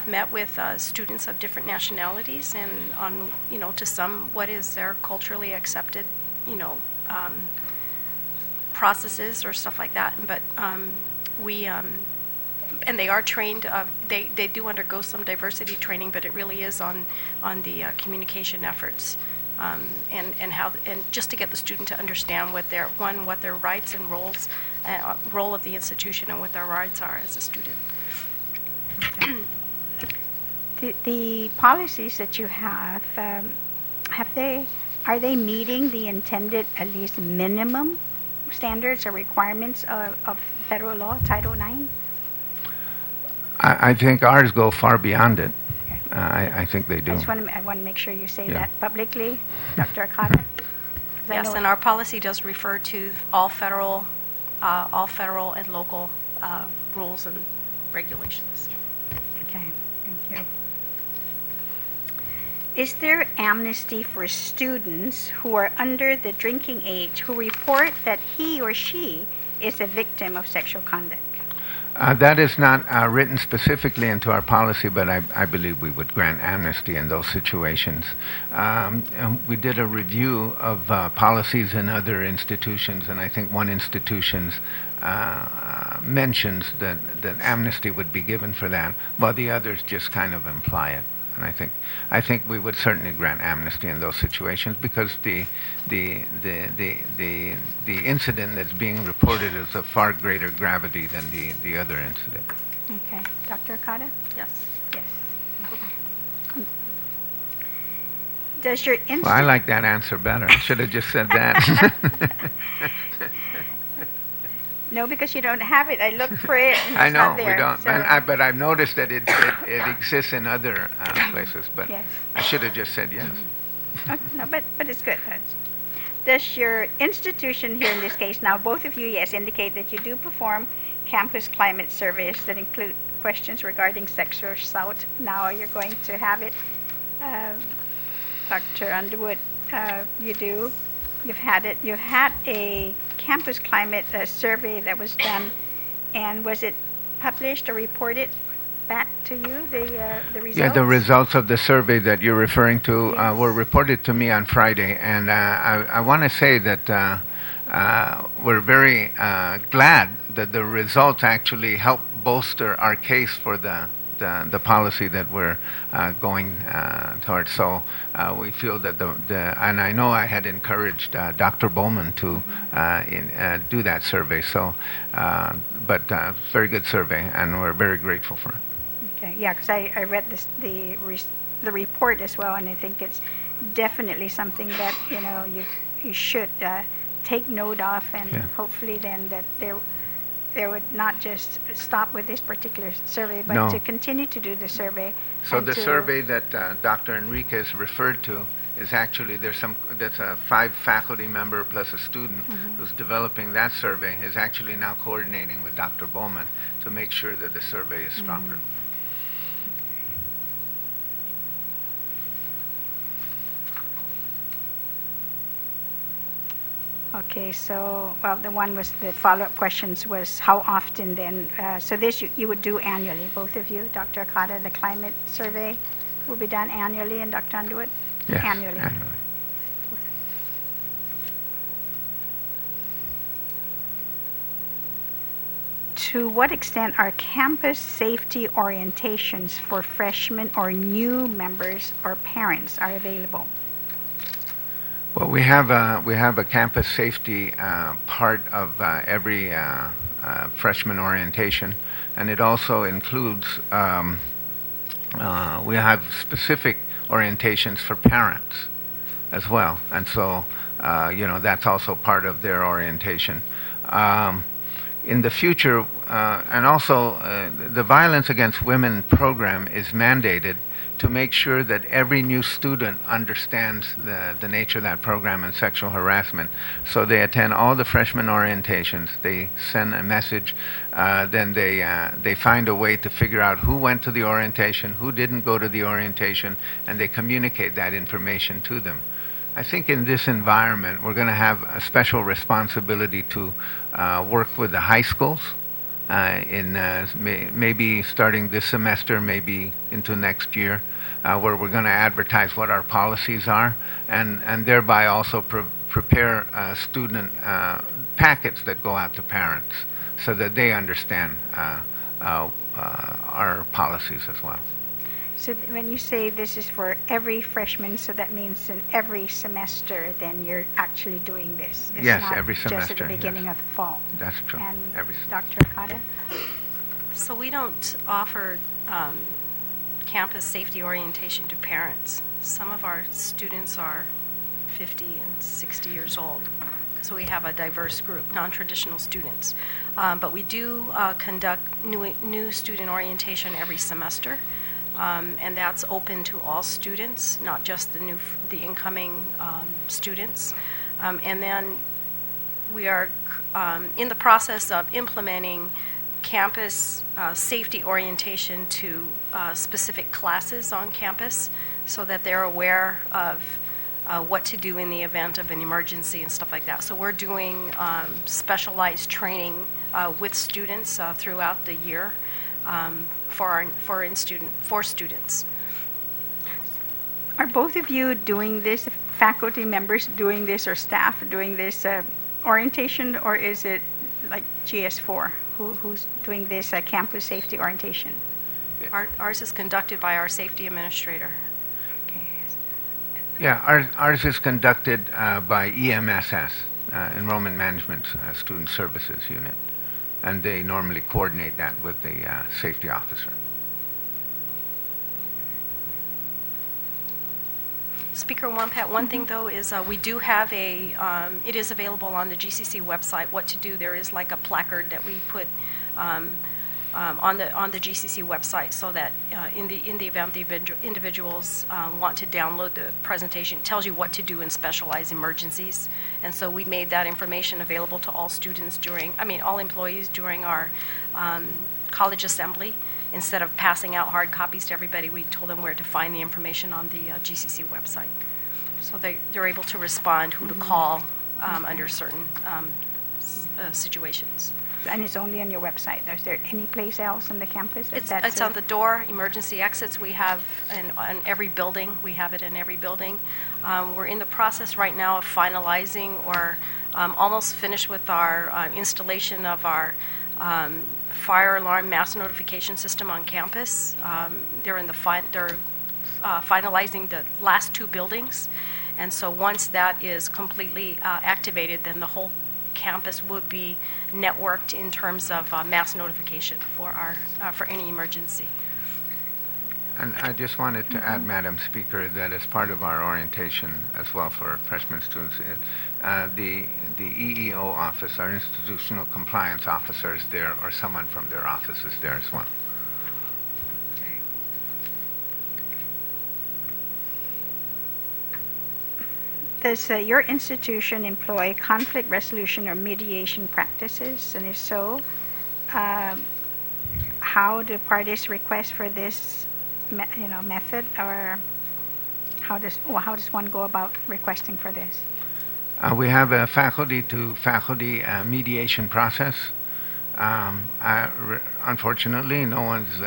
met with students of different nationalities, and on to some what is their culturally accepted processes or stuff like that. But we and they are trained. They do undergo some diversity training, but it really is on the communication efforts. And how, and just to get the student to understand what their rights and roles, role of the institution, and what their rights are as a student. The policies that you have they are they meeting the intended, at least minimum standards or requirements of federal law, Title IX? I think ours go far beyond it. Okay. I think they do. I want to make sure you say Yeah. that publicly, Dr. Okada. 'Cause I Yes, know- and our policy does refer to all federal and local rules and regulations. Okay, thank you. Is there amnesty for students who are under the drinking age who report that he or she is a victim of sexual conduct? That is not written specifically into our policy, but I believe we would grant amnesty in those situations. And we did a review of policies in other institutions, and I think one institution mentions that amnesty would be given for that, while the others just kind of imply it. And I think we would certainly grant amnesty in those situations because the incident that's being reported is of far greater gravity than the other incident. Okay, Dr. Okada? Yes. Yes. Does your Well, I like that answer better. I should have just said that. No, because you don't have it. I looked for it. And I it's know not there, we don't, so- but I've noticed that it exists in other places. But Yes. I should have just said yes. Okay, no, but it's good. Does your institution here in this case, now both of you, yes, indicate that you do perform campus climate surveys that include questions regarding sexual assault? Now you're going to have it. Dr. Underwood, you do. You've had it. You had a campus climate survey that was done, and was it published or reported back to you, the results? Yeah, the results of the survey that you're referring to Yes. were reported to me on Friday, and I want to say that we're very glad that the results actually help bolster our case for the policy that we're going towards. So we feel that and I know I had encouraged Dr. Bowman to do that survey. So, but very good survey, and we're very grateful for it. Okay, yeah, because I read the report as well, and I think it's definitely something that you should take note of, and Yeah. hopefully then that there would not just stop with this particular survey, but No. to continue to do the survey. So and the to- survey that Dr. Enriquez referred to is actually that's a 5 faculty member plus a student who's developing that survey, is actually now coordinating with Dr. Bowman to make sure that the survey is stronger. Okay, so, well, the one was, the follow-up questions was how often then, so this you would do annually, both of you, Dr. Okada, the climate survey will be done annually, and Dr. Underwood? Yes, Annually. To what extent are campus safety orientations for freshmen or new members or parents are available? Well, we have a campus safety part of every freshman orientation, and it also includes we have specific orientations for parents as well, and so that's also part of their orientation. In the future, and also the Violence Against Women program is mandated to make sure that every new student understands the nature of that program and sexual harassment. So they attend all the freshman orientations, they send a message, then they find a way to figure out who went to the orientation, who didn't go to the orientation, and they communicate that information to them. I think in this environment, we're going to have a special responsibility to work with the high schools maybe starting this semester, maybe into next year, where we're going to advertise what our policies are, and thereby also prepare student packets that go out to parents so that they understand our policies as well. So when you say this is for every freshman, so that means in every semester, then you're actually doing this? It's Yes, not every just at semester, the beginning yes. of the fall? That's true. And Every Dr. Okada? So we don't offer campus safety orientation to parents. Some of our students are 50 and 60 years old. So we have a diverse group, non-traditional students. But we do conduct new student orientation every semester, and that's open to all students, not just the incoming students. And then we are in the process of implementing campus safety orientation to specific classes on campus so that they're aware of what to do in the event of an emergency and stuff like that. So we're doing specialized training with students throughout the year for students. Are both of you doing this, faculty members doing this or staff doing this orientation, or is it like GS4 who's doing this campus safety orientation? Ours is conducted by our safety administrator. Yeah, ours is conducted by EMSS, Enrollment Management Student Services Unit, and they normally coordinate that with the safety officer. Speaker Wampat, one thing though is we do have it is available on the GCC website what to do. There is like a placard that we put on the GCC website so that in the event the individuals want to download the presentation, it tells you what to do in specialized emergencies. And so we made that information available to all students all employees during our college assembly. Instead of passing out hard copies to everybody, we told them where to find the information on the GCC website. So they're able to respond, who to call under certain situations. And it's only on your website. Is there any place else on the campus? It's on the door, emergency exits. We have in every building. We have it in every building. We're in the process right now of finalizing or almost finished with our installation of our fire alarm mass notification system on campus. They're finalizing the last two buildings, and so once that is completely activated, then the whole campus would be networked in terms of mass notification for any emergency. And I just wanted to add, Madam Speaker, that as part of our orientation as well for freshman students, the EEO office, our institutional compliance officer is there, or someone from their office is there as well. Does your institution employ conflict resolution or mediation practices? And if so, how do parties request for this method, or how does one go about requesting for this? We have a faculty-to-faculty mediation process. Unfortunately, no one's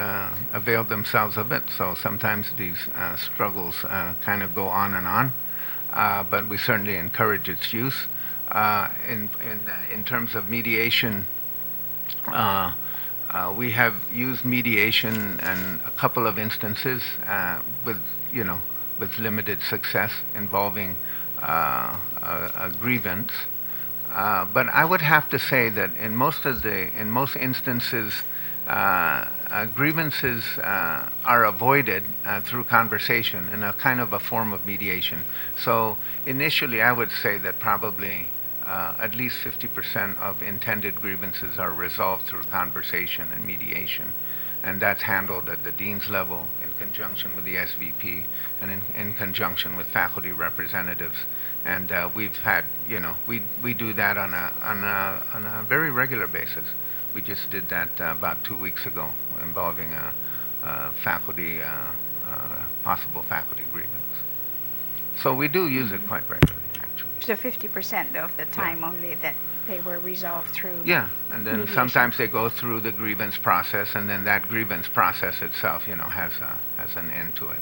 availed themselves of it, so sometimes these struggles kind of go on and on. But we certainly encourage its use. In terms of mediation, we have used mediation in a couple of instances with limited success involving a grievance. But I would have to say that in most instances, grievances are avoided through conversation in a kind of a form of mediation. So initially, I would say that probably at least 50% of intended grievances are resolved through conversation and mediation. And that's handled at the dean's level in conjunction with the SVP and in conjunction with faculty representatives. And we've had, we do that on a very regular basis. We just did that about 2 weeks ago, involving a possible faculty grievance. So we do use it quite regularly, actually. So 50% of the time only that they were resolved through. Yeah, and then mediation. Sometimes they go through the grievance process, and then that grievance process itself, has an end to it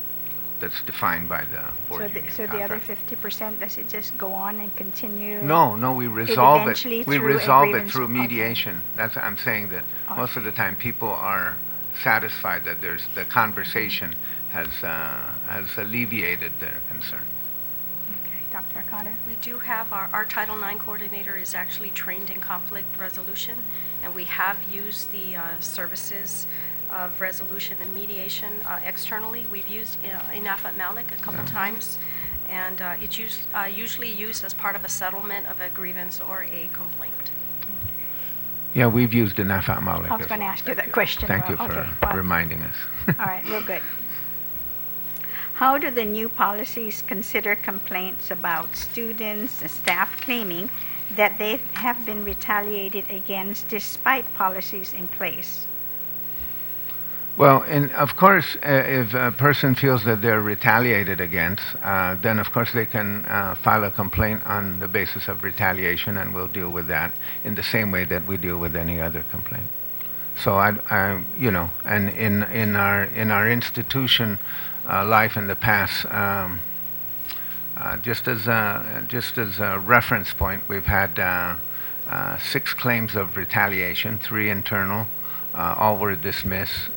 that's defined by the board union So the other contract. 50%, does it just go on and continue? No, we resolve eventually it. We through a resolve it grievance? through Okay. mediation. I'm saying that most of the time people are satisfied that the conversation has alleviated their concern. Okay, Dr. Akata? We do have our Title IX coordinator is actually trained in conflict resolution, and we have used the services of resolution and mediation externally. We've used Inafat Malik a couple times, and it's usually used as part of a settlement of a grievance or a complaint. Yeah, we've used enough Maulik. I was going to ask you that question. Thank you Well, for okay, well, reminding us. all right, real good. How do the new policies consider complaints about students and staff claiming that they have been retaliated against despite policies in place? Well, and of course, if a person feels that they're retaliated against, then of course they can file a complaint on the basis of retaliation, and we'll deal with that in the same way that we deal with any other complaint. So you know, and in our institution life in the past, just as a reference point, we've had 6 claims of retaliation, 3 internal. All were dismissed.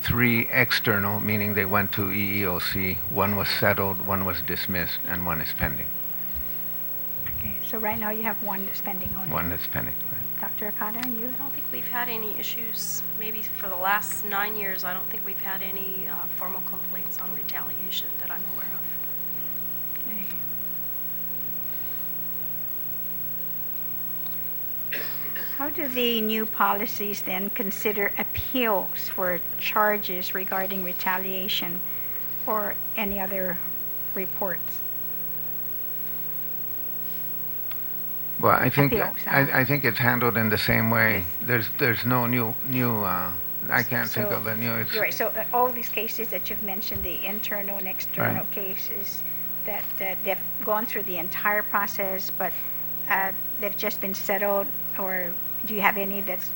3 external, meaning they went to EEOC. 1 was settled, 1 was dismissed, and 1 is pending. Okay, so right now you have 1 that's pending on 1 that's pending. Right. Dr. Okada, and you? I don't think we've had any issues, maybe for the last 9 years, I don't think we've had any formal complaints on retaliation that I'm aware of. Okay. How do the new policies then consider appeals for charges regarding retaliation or any other reports? Well, I think Appeals, I think it's handled in the same way. There's no new. I can't think So, of a new. It's, You're right. So all these cases that you've mentioned, the internal and external Right. cases, that they've gone through the entire process, but they've just been settled, or do you have any that's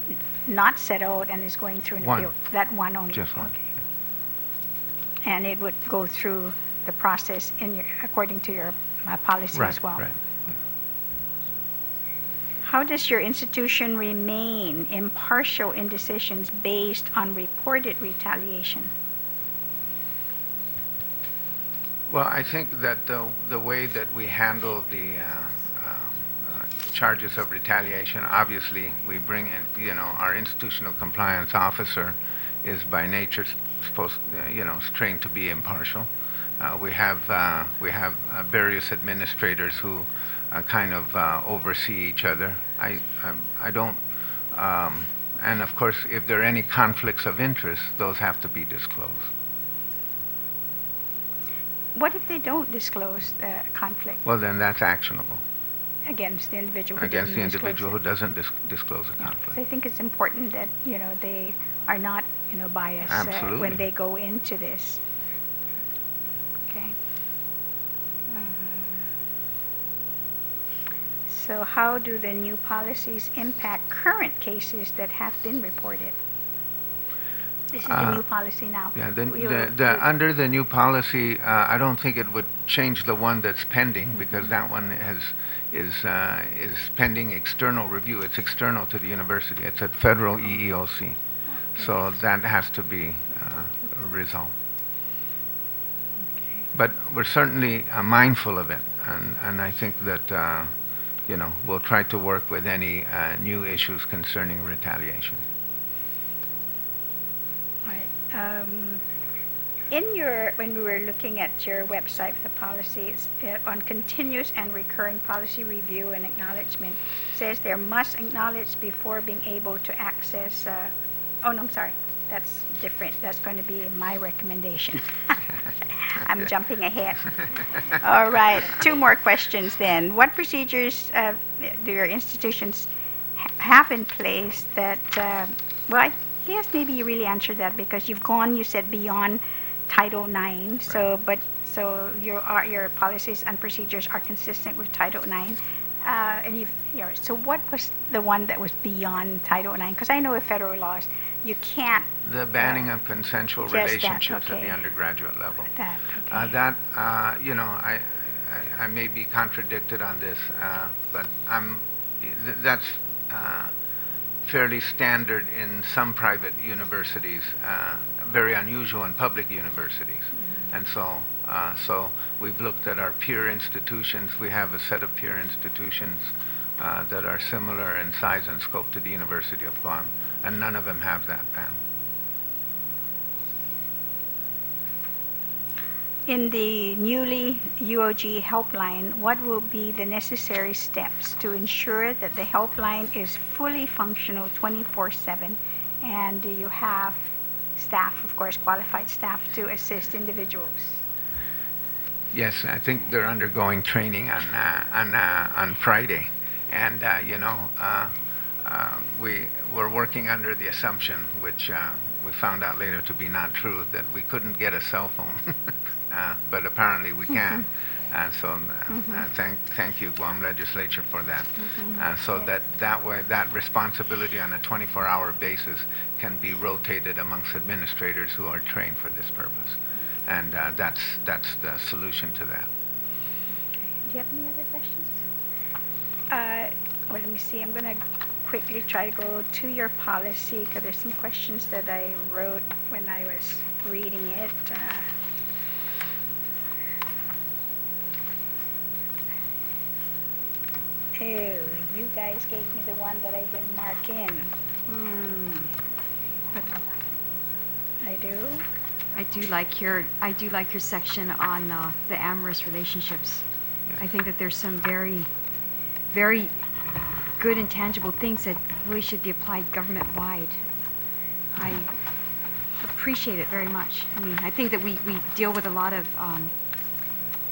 not settled and is going through an One. appeal? That one only? Just one. Okay. And it would go through the process according to your policy right, as well? right. How does your institution remain impartial in decisions based on reported retaliation? Well, I think that the way that we handle the charges of retaliation, obviously we bring in, our institutional compliance officer is by nature supposed, trained to be impartial. We have various administrators who kind of oversee each other. I don't, and of course, if there are any conflicts of interest, those have to be disclosed. What if they don't disclose the conflict Well, then that's actionable against the individual who against the didn't disclose individual it? who doesn't disclose a Yeah. conflict. So I think it's important that, they are not, biased Absolutely. when they go into this. Okay. So how do the new policies impact current cases that have been reported? This is the new policy now. Yeah, Under under the new policy, I don't think it would change the one that's pending because that one is pending external review. It's external to the university. It's at federal EEOC, so that has to be resolved. But we're certainly mindful of it, and I think that we'll try to work with any new issues concerning retaliation. When we were looking at your website for the policies on continuous and recurring policy review and acknowledgement, says there must acknowledge before being able to access. Oh no, I'm sorry, that's different. That's going to be my recommendation. I'm jumping ahead. All right, 2 more questions then. What procedures do your institutions have in place that? Well, I guess maybe you really answered that because you said beyond Title IX. Right. So your policies and procedures are consistent with Title IX. And so what was the one that was beyond Title IX? Because I know with federal laws, you can't. The banning of consensual just that, relationships at okay. the undergraduate level. That, okay. I may be contradicted on this, but that's fairly standard in some private universities, very unusual in public universities. Mm-hmm. And so we've looked at our peer institutions. We have a set of peer institutions that are similar in size and scope to the University of Guam, and none of them have that ban. in the newly UOG helpline, what will be the necessary steps to ensure that the helpline is fully functional 24/7, and you have staff, of course, qualified staff to assist individuals? Yes, I think they're undergoing training on Friday, and we're working under the assumption, which we found out later to be not true, that we couldn't get a cell phone, but apparently we can. So thank you, Guam Legislature, for that. So that way, that responsibility on a 24-hour basis can be rotated amongst administrators who are trained for this purpose. And that's the solution to that. Do you have any other questions? Well, let me see. I'm going to quickly try to go to your policy because there's some questions that I wrote when I was reading it. Oh, you guys gave me the one that I didn't mark in. I do? I do like your section on the amorous relationships. I think that there's some very, very good and tangible things that really should be applied government-wide. I appreciate it very much. I mean, I think that we deal with a lot of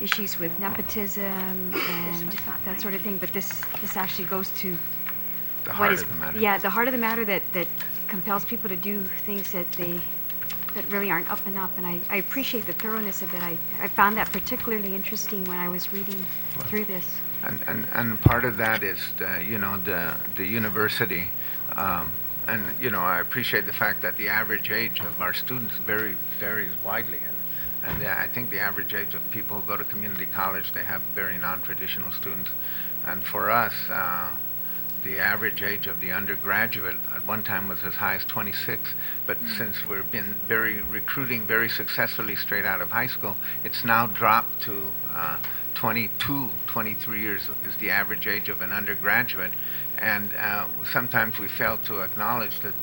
issues with nepotism and that sort of thing, but this actually goes to The heart of the matter. Yeah, the heart of the matter that compels people to do things that really aren't up and up, and I appreciate the thoroughness of it. I found that particularly interesting when I was reading through this. And part of that is the university, and I appreciate the fact that the average age of our students varies widely, and I think the average age of people who go to community college, they have very non-traditional students, and for us, the average age of the undergraduate at one time was as high as 26, but since we've been recruiting very successfully straight out of high school, it's now dropped to 22, 23 years is the average age of an undergraduate, and sometimes we fail to acknowledge that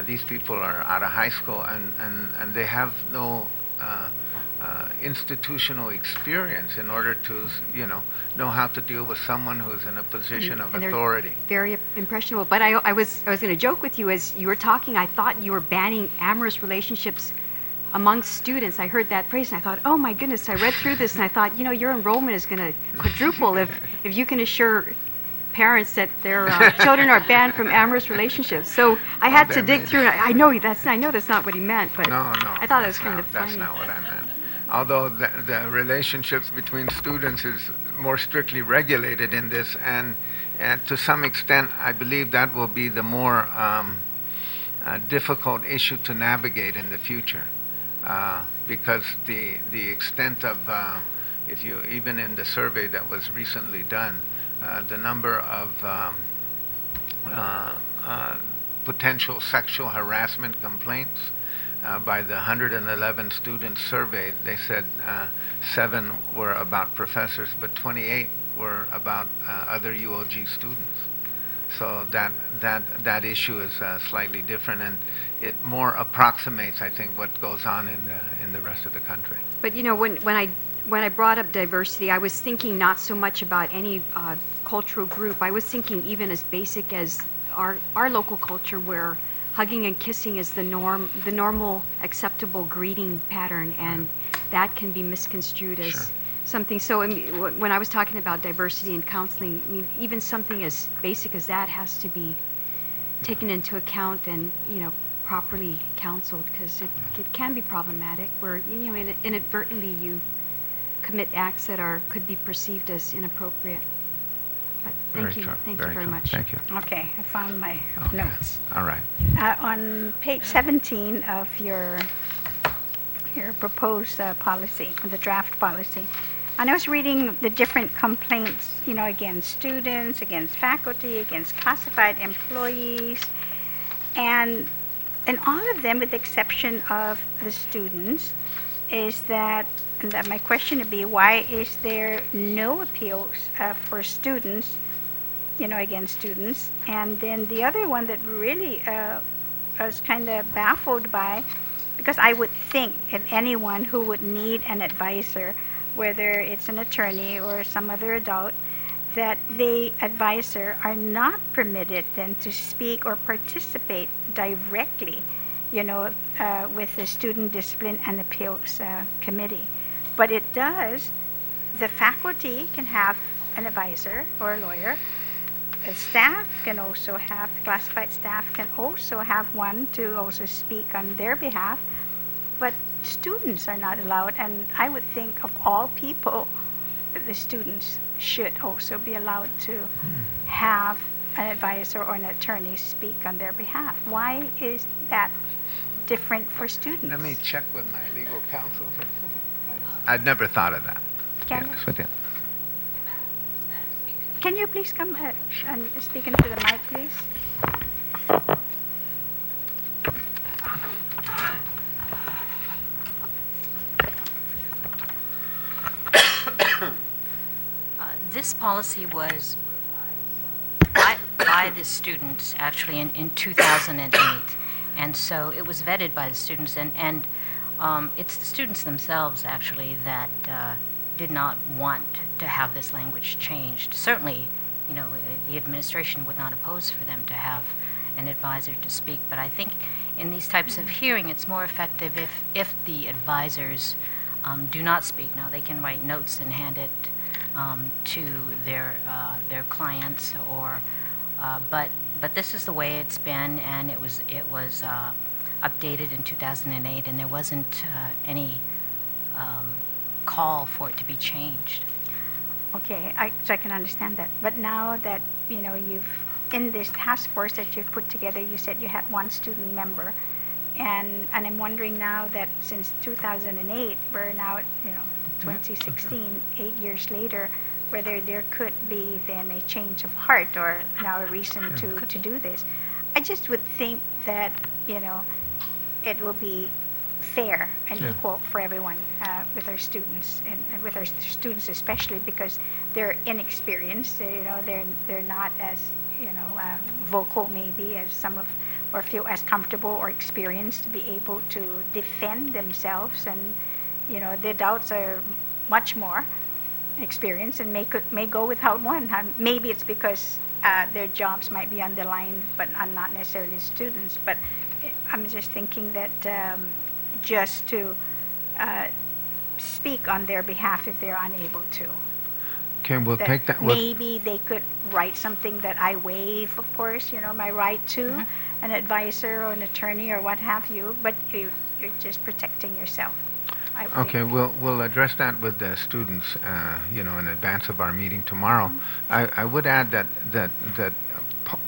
these people are out of high school and they have no institutional experience in order to know how to deal with someone who's in a position of authority. Very impressionable. But I was going to joke with you as you were talking. I thought you were banning amorous relationships amongst students. I heard that phrase and I thought, oh my goodness. I read through this and I thought, your enrollment is going to quadruple if you can assure parents that their children are banned from amorous relationships. So I had to dig through. I know that's not what he meant, but no, I thought it was kind of funny. That's not what I meant. Although the relationships between students is more strictly regulated in this, and to some extent, I believe that will be the more difficult issue to navigate in the future, because the extent of, even in the survey that was recently done, the number of potential sexual harassment complaints. By the 111 students surveyed, they said 7 were about professors, but 28 were about other UOG students. So that issue is slightly different, and it more approximates, I think, what goes on in the rest of the country. But when I brought up diversity, I was thinking not so much about any cultural group. I was thinking even as basic as our local culture, where hugging and kissing is the normal acceptable greeting pattern, and that can be misconstrued as something. So when I was talking about diversity in counseling, even something as basic as that has to be taken into account and properly counseled, because it can be problematic where inadvertently you commit acts that could be perceived as inappropriate. But thank you very much. Thank you. Okay, I found my notes. All right. On page 17 of your proposed policy, the draft policy, and I was reading the different complaints, against students, against faculty, against classified employees, and all of them, with the exception of the students, is that my question would be, why is there no appeals for students, against students? And then the other one that really I was kind of baffled by because I would think if anyone who would need an advisor, whether it's an attorney or some other adult, that the advisor are not permitted then to speak or participate directly, with the Student Discipline and Appeals Committee. But it does, the faculty can have an advisor or a lawyer. Staff can also have, classified staff can also have one to also speak on their behalf, but students are not allowed. And I would think of all people that the students should also be allowed to have an advisor or an attorney speak on their behalf. Why is that different for students? Let me check with my legal counsel. I'd never thought of that. Can Yes, with you. Can you please come and speak into the mic, please? This policy was by the students actually in 2008, and so it was vetted by the students, and it's the students themselves actually that did not want to have this language changed. Certainly, the administration would not oppose for them to have an advisor to speak, but I think in these types of hearing it's more effective if the advisors do not speak. Now they can write notes and hand it to their clients, or but this is the way it's been, and it was updated in 2008, and there wasn't any call for it to be changed. Okay, so I can understand that. But now that you've in this task force that you've put together, you said you had one student member, and I'm wondering now that since 2008, we're now 2016, 8 years later, whether there could be then a change of heart or now a reason to do this. I just would think that it will be fair and equal for everyone with our students, and with our students especially because they're inexperienced. They're not as vocal maybe as some of, or feel as comfortable or experienced to be able to defend themselves, and the adults are much more experienced and may go without one. Maybe it's because their jobs might be on the line, but not necessarily students. But I'm just thinking that just to speak on their behalf if they're unable to. Okay, we'll That take that. maybe they could write something that I waive, of course, my right to an advisor or an attorney or what have you, but you're just protecting yourself. I would Okay, think. we'll address that with the students, in advance of our meeting tomorrow. I would add that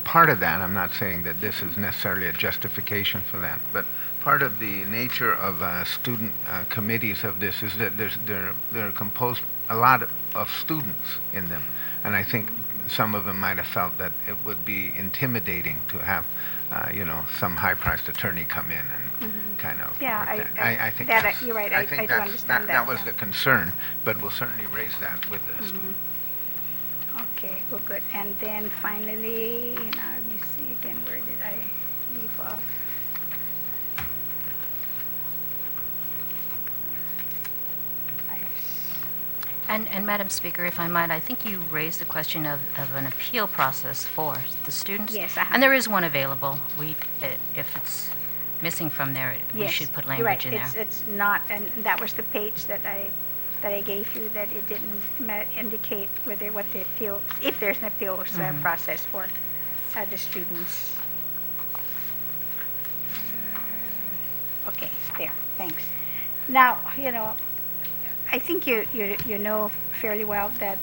part of that, I'm not saying that this is necessarily a justification for that, but part of the nature of student committees of this is that they're composed a lot of students in them, and I think some of them might have felt that it would be intimidating to have, some high-priced attorney come in and kind of. Yeah, work that. I think that that's, you're right. I I think do that's, understand that was that, the concern, but we'll certainly raise that with the student. Okay, well, good. And then finally, let me see again, where did I leave off? And Madam Speaker, if I might, I think you raised the question of an appeal process for the students. Yes, I have. And there is one available. If it's missing from there, we Yes, should put you're right. language in there. It's not, and that was the page that I gave you, that it didn't indicate what the appeal, if there's an appeals process for the students. Okay, there, thanks. Now, I think you know fairly well that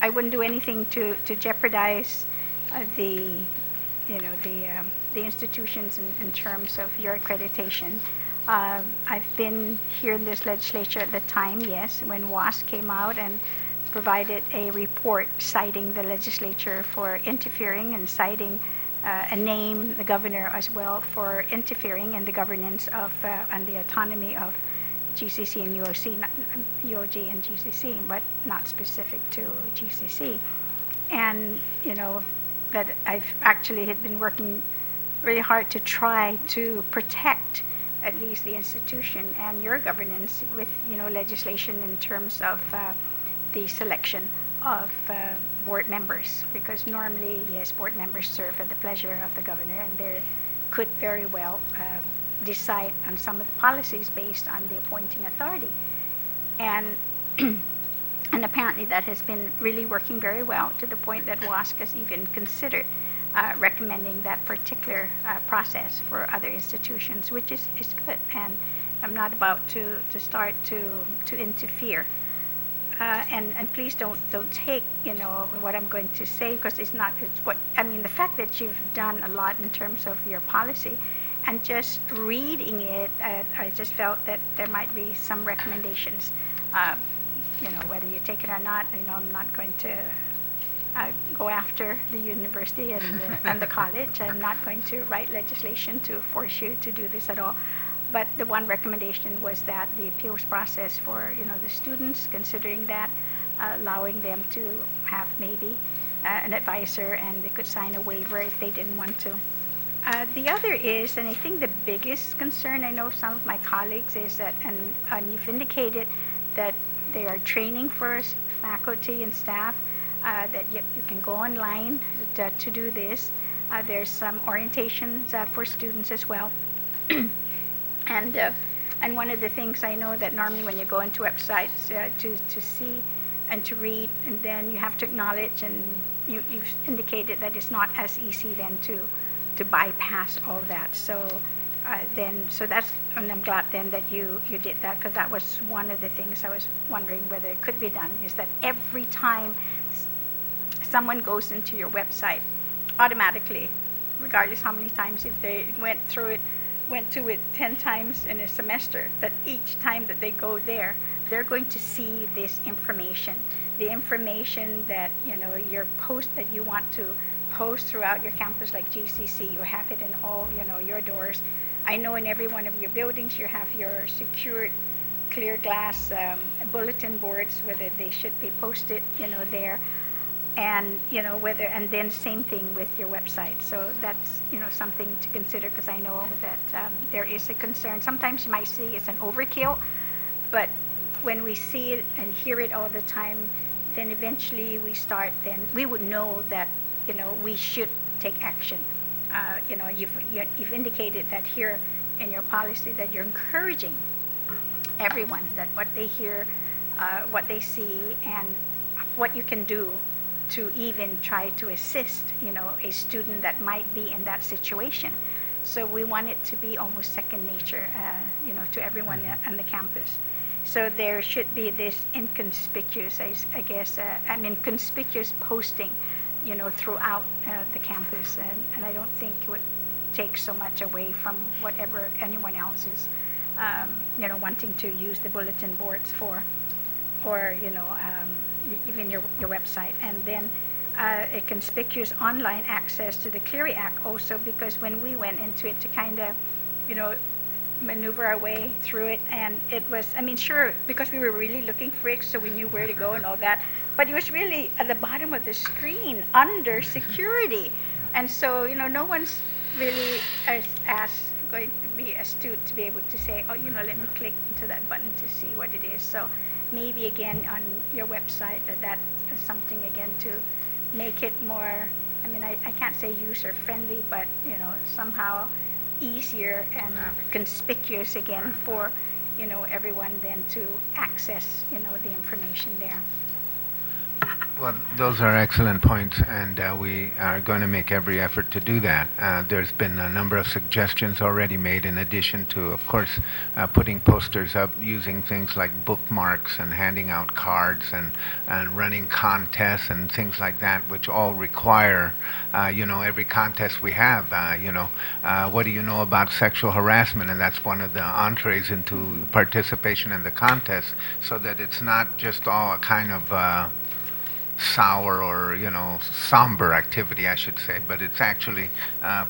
I wouldn't do anything to jeopardize the institutions in terms of your accreditation. I've been here in this legislature at the time, yes, when WAS came out and provided a report citing the legislature for interfering and citing and name the governor as well for interfering in the governance of and the autonomy of GCC and UOG and GCC, but not specific to GCC. And that I've actually had been working really hard to try to protect at least the institution and your governance with, legislation in terms of the selection of board members, because normally, yes, board members serve at the pleasure of the governor, and they could very well decide on some of the policies based on the appointing authority. And and apparently that has been really working very well, to the point that WASC has even considered recommending that particular process for other institutions, which is good. And I'm not about to start to interfere. And please don't take what I'm going to say, because it's what I mean. The fact that you've done a lot in terms of your policy, and just reading it, I just felt that there might be some recommendations. Whether you take it or not, I'm not going to go after the university and the college. I'm not going to write legislation to force you to do this at all. But the one recommendation was that the appeals process for, the students, considering that, allowing them to have maybe an advisor, and they could sign a waiver if they didn't want to. The other is, and I think the biggest concern, I know some of my colleagues, is that, and you've indicated that they are training for faculty and staff, that you can go online to do this. There's some orientations for students as well. And one of the things I know that normally when you go into websites to see and to read, and then you have to acknowledge, and you've indicated that it's not as easy then to bypass all that. So that's, and I'm glad then that you did that, because that was one of the things I was wondering whether it could be done, is that every time someone goes into your website, automatically, regardless how many times, if they went to it 10 times in a semester, that each time that they go there, they're going to see this information, the information that, your post that you want to post throughout your campus, like GCC, you have it in all, your doors. I know in every one of your buildings you have your secured clear glass bulletin boards, whether they should be posted, there. And and then same thing with your website. So that's something to consider, because I know that there is a concern. Sometimes you might see it's an overkill, but when we see it and hear it all the time, then eventually we would know that we should take action. You've indicated that here in your policy, that you're encouraging everyone, that what they hear, what they see, and what you can do to even try to assist, a student that might be in that situation. So we want it to be almost second nature, to everyone on the campus. So there should be this inconspicuous, conspicuous posting, throughout the campus. And I don't think it would take so much away from whatever anyone else is, wanting to use the bulletin boards for, or, even your website. And then a conspicuous online access to the Clery Act also, because when we went into it to kind of, maneuver our way through it, and it was, sure, because we were really looking for it, so we knew where to go and all that, but it was really at the bottom of the screen under security. And so, no one's really going to be astute to be able to say, let me click into that button to see what it is. So maybe again on your website that is something again to make it more, I can't say user friendly, but somehow easier and conspicuous again for everyone then to access the information there. Well, those are excellent points, and we are going to make every effort to do that. There's been a number of suggestions already made, in addition to, of course, putting posters up, using things like bookmarks and handing out cards and running contests and things like that, which all require, every contest we have, what do you know about sexual harassment? And that's one of the entrees into participation in the contest, so that it's not just all a kind of sour or somber activity, I should say, but it's actually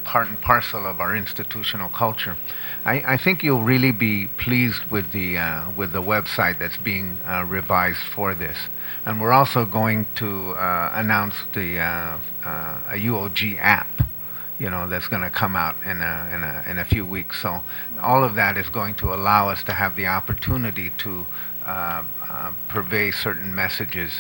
part and parcel of our institutional culture. I think you'll really be pleased with the website that's being revised for this, and we're also going to announce a UOG app, that's going to come out in a few weeks. So all of that is going to allow us to have the opportunity to purvey certain messages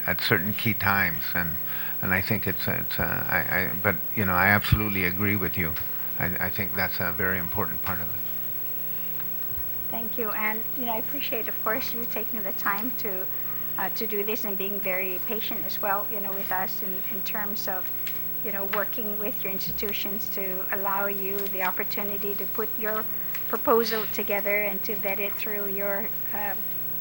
at certain key times, and I think but I absolutely agree with you. I think that's a very important part of it. Thank you, and I appreciate, of course, you taking the time to do this and being very patient as well, with us in terms of, working with your institutions to allow you the opportunity to put your proposal together and to vet it through your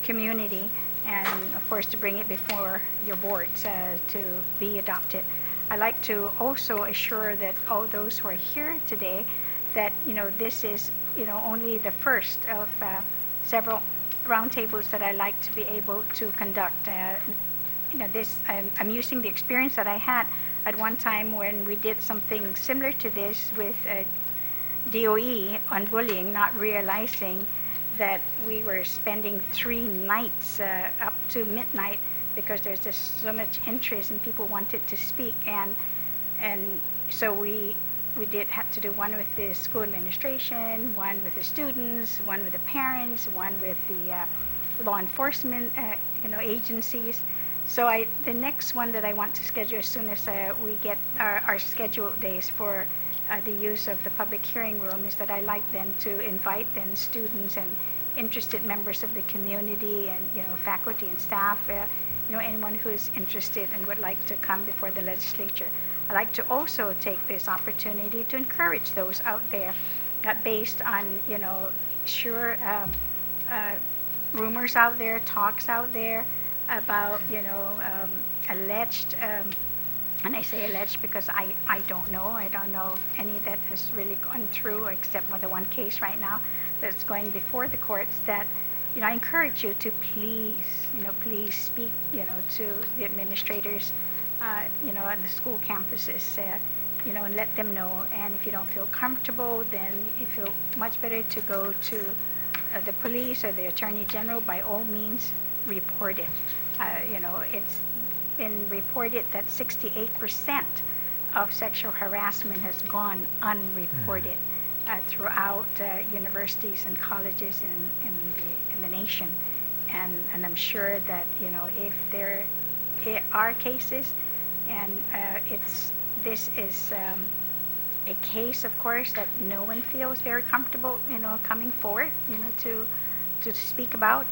community, and of course to bring it before your boards to be adopted. I'd like to also assure that all those who are here today that this is only the first of several roundtables that I like to be able to conduct. I'm using the experience that I had at one time when we did something similar to this with DOE on bullying, not realizing that we were spending 3 nights up to midnight because there's just so much interest and people wanted to speak, and so we did have to do one with the school administration, one with the students, one with the parents, one with the law enforcement agencies. So the next one that I want to schedule as soon as we get our scheduled days for the use of the public hearing room is that I like then to invite then students and interested members of the community and faculty and staff, anyone who is interested and would like to come before the legislature. I'd like to also take this opportunity to encourage those out there based on rumors out there, talks out there about alleged, and I say alleged because I don't know any that has really gone through except for the one case right now that's going before the courts, that I encourage you to please speak to the administrators on the school campuses, and let them know. And if you don't feel comfortable, then you feel much better to go to the police or the attorney general. By all means, report it. It's been reported that 68% of sexual harassment has gone unreported throughout universities and colleges in the nation, and I'm sure that if there are cases, and this is a case, of course, that no one feels very comfortable coming forward to speak about.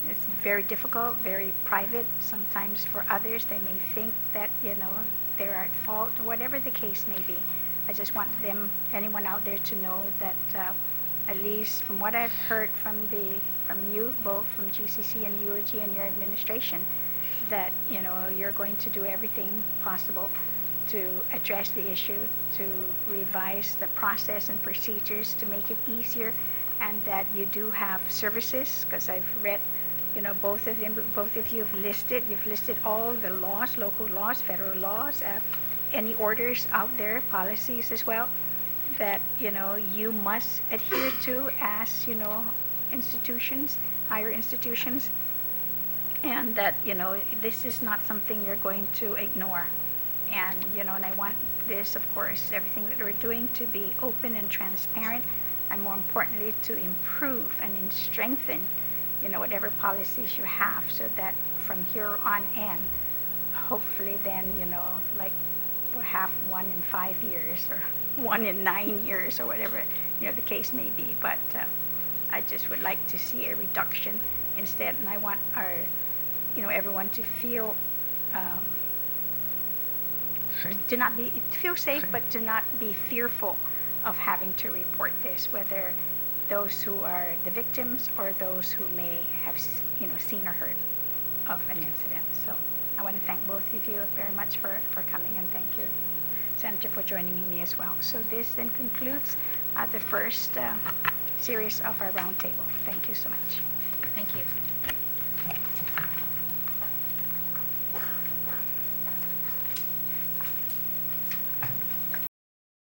It's very difficult, very private. Sometimes for others, they may think that they're at fault, whatever the case may be. I just want anyone out there to know that at least from what I've heard from you, both from GCC and UOG and your administration, that you're going to do everything possible to address the issue, to revise the process and procedures to make it easier, and that you do have services, because I've read both of you have listed all the laws, local laws, federal laws, any orders out there, policies as well, that you must adhere to as institutions, higher institutions, and that this is not something you're going to ignore. And and I want this, of course, everything that we're doing to be open and transparent, and more importantly to improve and strengthen whatever policies you have, so that from here on in, hopefully then like we'll have 1 in 5 years or 1 in 9 years or whatever the case may be. But I just would like to see a reduction instead, and I want our everyone to feel feel safe, but to not be fearful of having to report this, whether those who are the victims or those who may have seen or heard of an incident. So I want to thank both of you very much for coming, and thank you, Senator, for joining me as well. So this then concludes the first series of our roundtable. Thank you so much. Thank you.